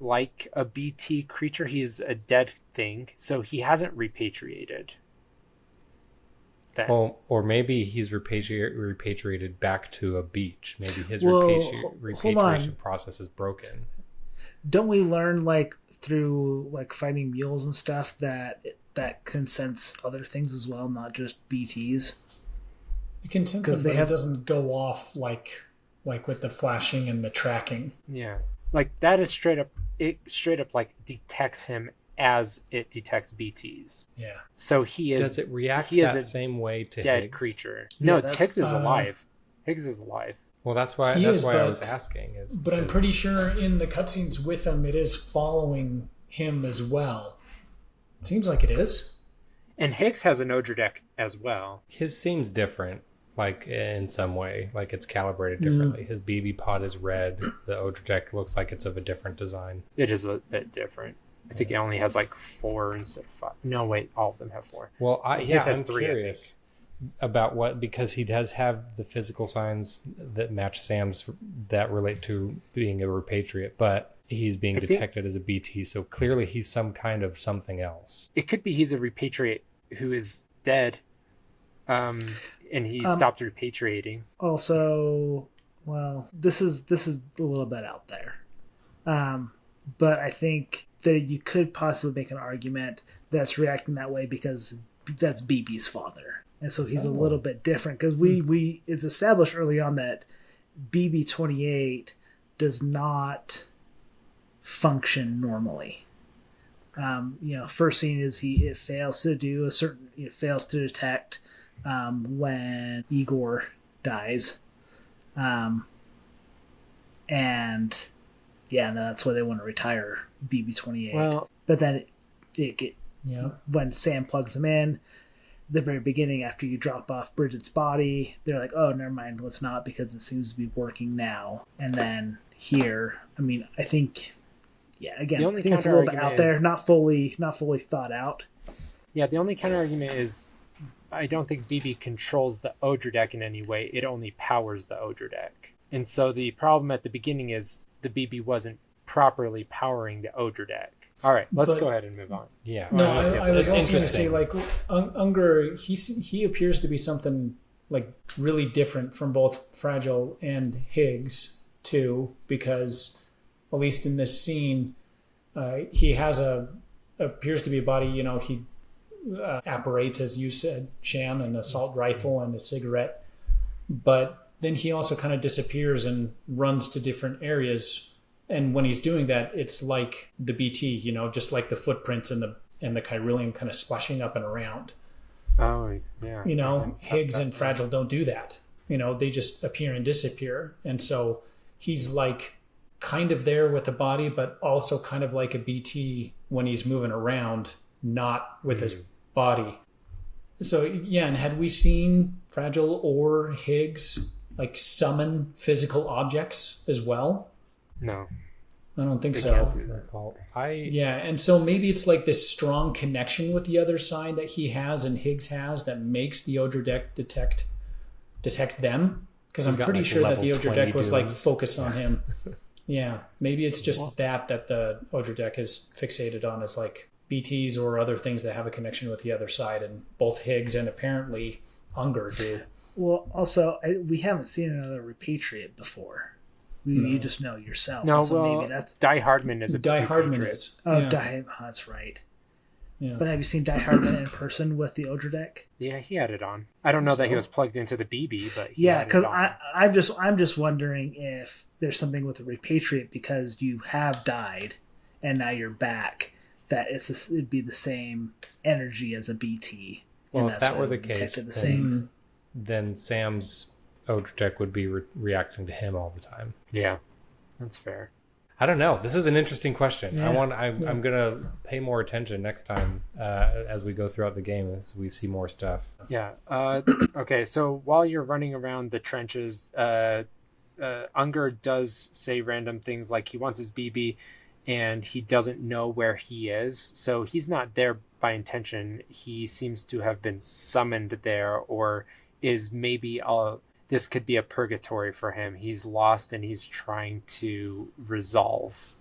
like a BT creature. He's a dead thing, so he hasn't repatriated. Well, or maybe he's repatriated back to a beach. Maybe his repatriation process is broken. Don't we learn like through like fighting mules and stuff that can sense other things as well, not just BTs? You can sense it, but it doesn't go off like with the flashing and the tracking. Yeah, like that is straight up. It straight up like detects him as it detects BTs. Yeah. So he is. Does it react same way to dead Higgs? Creature? No, Higgs is alive. Higgs is alive. Well, that's why I was asking. But I'm pretty sure in the cutscenes with him, it is following him as well. It seems like it is. And Higgs has an Odra deck as well. His seems different, like in some way, like it's calibrated differently. His BB pod is red. The Odra deck looks like it's of a different design. It is a bit different. I think it only has like 4 instead of 5. No, wait, all of them have 4. Well, I'm 3, curious about what, because he does have the physical signs that match Sam's that relate to being a repatriate, but he's being detected as a BT, so clearly he's some kind of something else. It could be he's a repatriate who is dead, and he stopped repatriating. Also, well, this is a little bit out there, but I think that you could possibly make an argument that's reacting that way because that's BB's father, and so he's a little bit different, because we it's established early on that BB-28 does not function normally. First scene is it fails to do it fails to detect when Igor dies, and that's why they want to retire BB-28. Well, but then when Sam plugs him in, the very beginning, after you drop off Bridget's body, they're like, oh, never mind, let's not, because it seems to be working now. And then here, I mean, I think, again, I think it's a little bit out there, not fully thought out. Yeah, the only counter argument is I don't think BB controls the Odra deck in any way. It only powers the Odra deck. And so the problem at the beginning is the BB wasn't properly powering the Odra deck. All right, let's go ahead and move on. Yeah. No, I was also going to say, like, Unger, he appears to be something, like, really different from both Fragile and Higgs, too, because, at least in this scene, he has appears to be a body, he apparates, as you said, Shan, an assault rifle and a cigarette, but then he also kind of disappears and runs to different areas. And when he's doing that, it's like the BT, just like the footprints and the chiralium kind of splashing up and around. Oh, yeah. You know, Higgs and Fragile don't do that. You know, they just appear and disappear. And so he's like kind of there with the body, but also kind of like a BT when he's moving around, not with his body. So, yeah, and had we seen Fragile or Higgs like summon physical objects as well? No. I don't think so. Yeah, and so maybe it's like this strong connection with the other side that he has and Higgs has that makes the Odra deck detect them. Because I'm pretty sure that the Odra deck was like focused on him. Yeah, maybe it's just that the Odra deck is fixated on as like BTs or other things that have a connection with the other side, and both Higgs and apparently Unger do. Well, also, we haven't seen another repatriate before. You just know yourself. No, so well, maybe that's Die Hardman is a Die Hardman is. Oh, yeah. That's right. Yeah. But have you seen Die Hardman in person with the Odra deck? Yeah, he had it on. I don't know that he was plugged into the BB, but yeah, because I'm just wondering if there's something with the repatriate because you have died and now you're back. That it'd be the same energy as a BT. Well, if that were the case, then Sam's Odra deck would be reacting to him all the time. Yeah, that's fair. I don't know. This is an interesting question. Yeah. I'm gonna pay more attention next time as we go throughout the game as we see more stuff. Yeah. Okay. So while you're running around the trenches, Unger does say random things like he wants his BB, and he doesn't know where he is. So he's not there by intention. He seems to have been summoned there, or is maybe this could be a purgatory for him. He's lost and he's trying to resolve,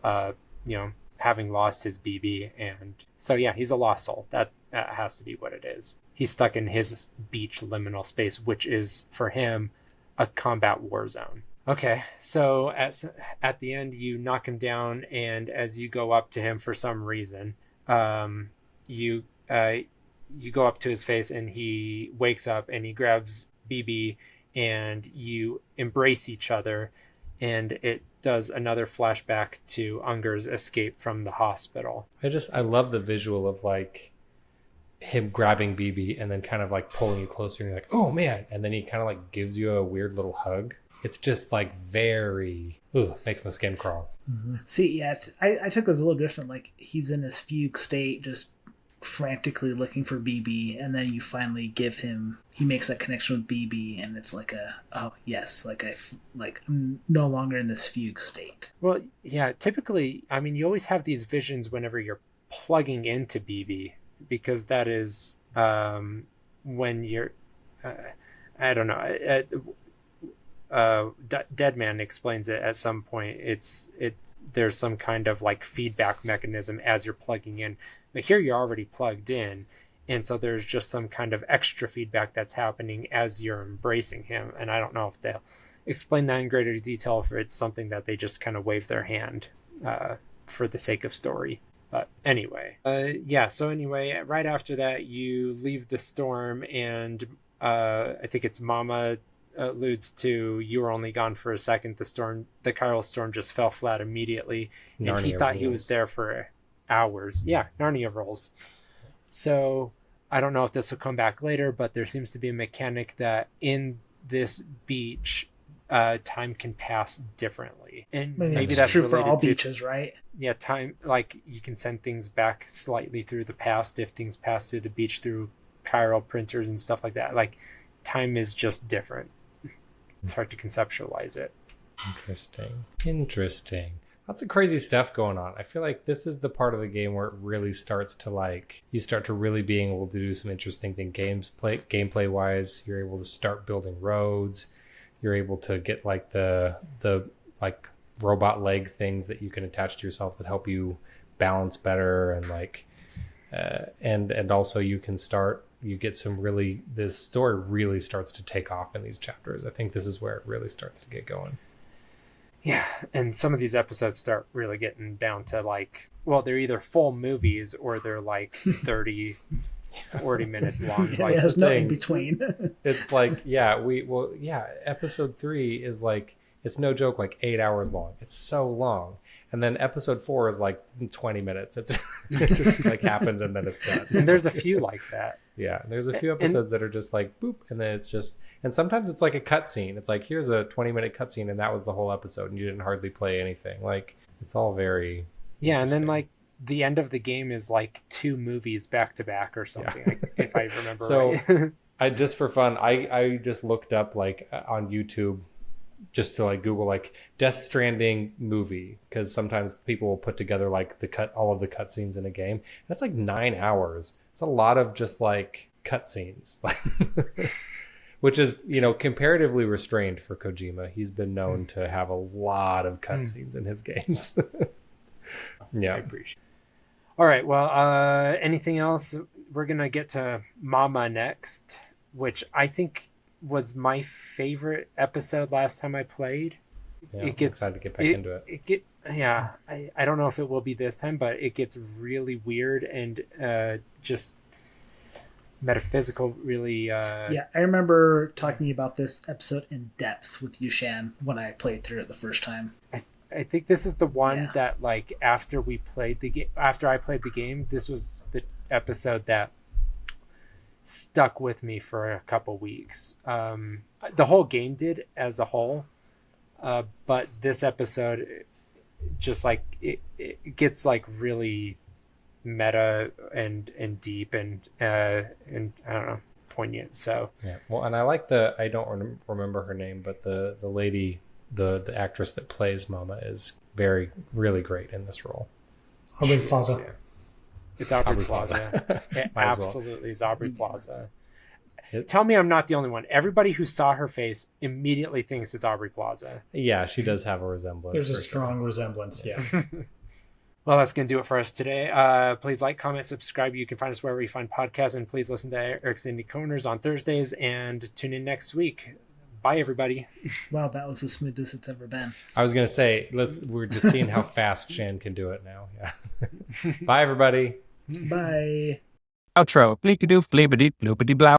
having lost his BB. And so, yeah, he's a lost soul. That has to be what it is. He's stuck in his beach liminal space, which is, for him, a combat war zone. Okay, so at the end, you knock him down, and as you go up to him for some reason, you go up to his face, and he wakes up, and he grabs BB, and you embrace each other, and it does another flashback to Unger's escape from the hospital. I love the visual of like him grabbing BB and then kind of like pulling you closer, and you're like, oh man, and then he kind of like gives you a weird little hug. It's just like makes my skin crawl. Mm-hmm. See, yeah, I took this a little different. Like he's in this fugue state, just frantically looking for BB, and then you finally he makes that connection with BB, and it's like I'm no longer in this fugue state. Well, yeah, typically, I mean, you always have these visions whenever you're plugging into BB, because that is when you're I don't know. Deadman explains it at some point. There's some kind of like feedback mechanism as you're plugging in, but here you're already plugged in, and so there's just some kind of extra feedback that's happening as you're embracing him. And I don't know if they'll explain that in greater detail, if it's something that they just kind of wave their hand for the sake of story. But anyway, so anyway, right after that, you leave the storm, and I think it's Mama alludes to, you were only gone for a second. The chiral storm just fell flat immediately, and he thought he was there for hours. Yeah, Narnia rolls. So I don't know if this will come back later, but there seems to be a mechanic that in this beach, time can pass differently, and maybe that's true for all beaches, right? Yeah, time, like you can send things back slightly through the past if things pass through the beach through chiral printers and stuff like that. Like time is just different. It's hard to conceptualize it. Interesting. Lots of crazy stuff going on. I feel like this is the part of the game where it really starts to like, you start to really being able to do some interesting things gameplay wise. You're able to start building roads. You're able to get like the like robot leg things that you can attach to yourself that help you balance better, and like and also you get some really, this story really starts to take off in these chapters. I think this is where it really starts to get going. Yeah, and some of these episodes start really getting down to like, well, they're either full movies or they're like 30 40 minutes long. Like, there's no in between. It's like, episode 3 is like, it's no joke, like 8 hours long. It's so long. And then episode 4 is like 20 minutes. It just like happens and then it's done. And there's a few like that. Yeah, there's a few episodes that are just like boop, and then it's just, and sometimes it's like a cutscene. It's like, here's a 20-minute cutscene, and that was the whole episode, and you didn't hardly play anything. Like, it's all very and then like the end of the game is like 2 movies back to back or something, if I remember right. I just for fun, I just looked up like on YouTube, just to like Google like Death Stranding movie, because sometimes people will put together like all of the cutscenes in a game. That's like 9 hours. It's a lot of just like cutscenes, which is, you know, comparatively restrained for Kojima. He's been known to have a lot of cutscenes in his games. Yeah, I appreciate. All right, well, anything else? We're gonna get to Mama next, which I think was my favorite episode last time I played. Yeah, I'm excited to get back into it. I don't know if it will be this time, but it gets really weird and just metaphysical, really. I remember talking about this episode in depth with Yushan when I played through it the first time. I think this is the one that, like, after I played the game, this was the episode that stuck with me for a couple weeks. The whole game did as a whole, but this episode, just like it gets like really meta and deep and I don't know, poignant. So yeah, well, and I like I don't remember her name, but the lady, the actress that plays Mama is really great in this role. Aubrey Plaza. Yeah. It's Aubrey Plaza. It absolutely is Aubrey Plaza. Tell me I'm not the only one. Everybody who saw her face immediately thinks it's Aubrey Plaza. Yeah, she does have a resemblance. There's a strong resemblance, yeah. Well, that's going to do it for us today. Please like, comment, subscribe. You can find us wherever you find podcasts, and please listen to Eric's Indie Corners on Thursdays, and tune in next week. Bye, everybody. Wow, that was the smoothest it's ever been. I was going to say, we're just seeing how fast Shan can do it now. Yeah. Bye, everybody. Bye. Outro. Bleep-a-doof, bleep-a-deep, bloop-a-dee-blow.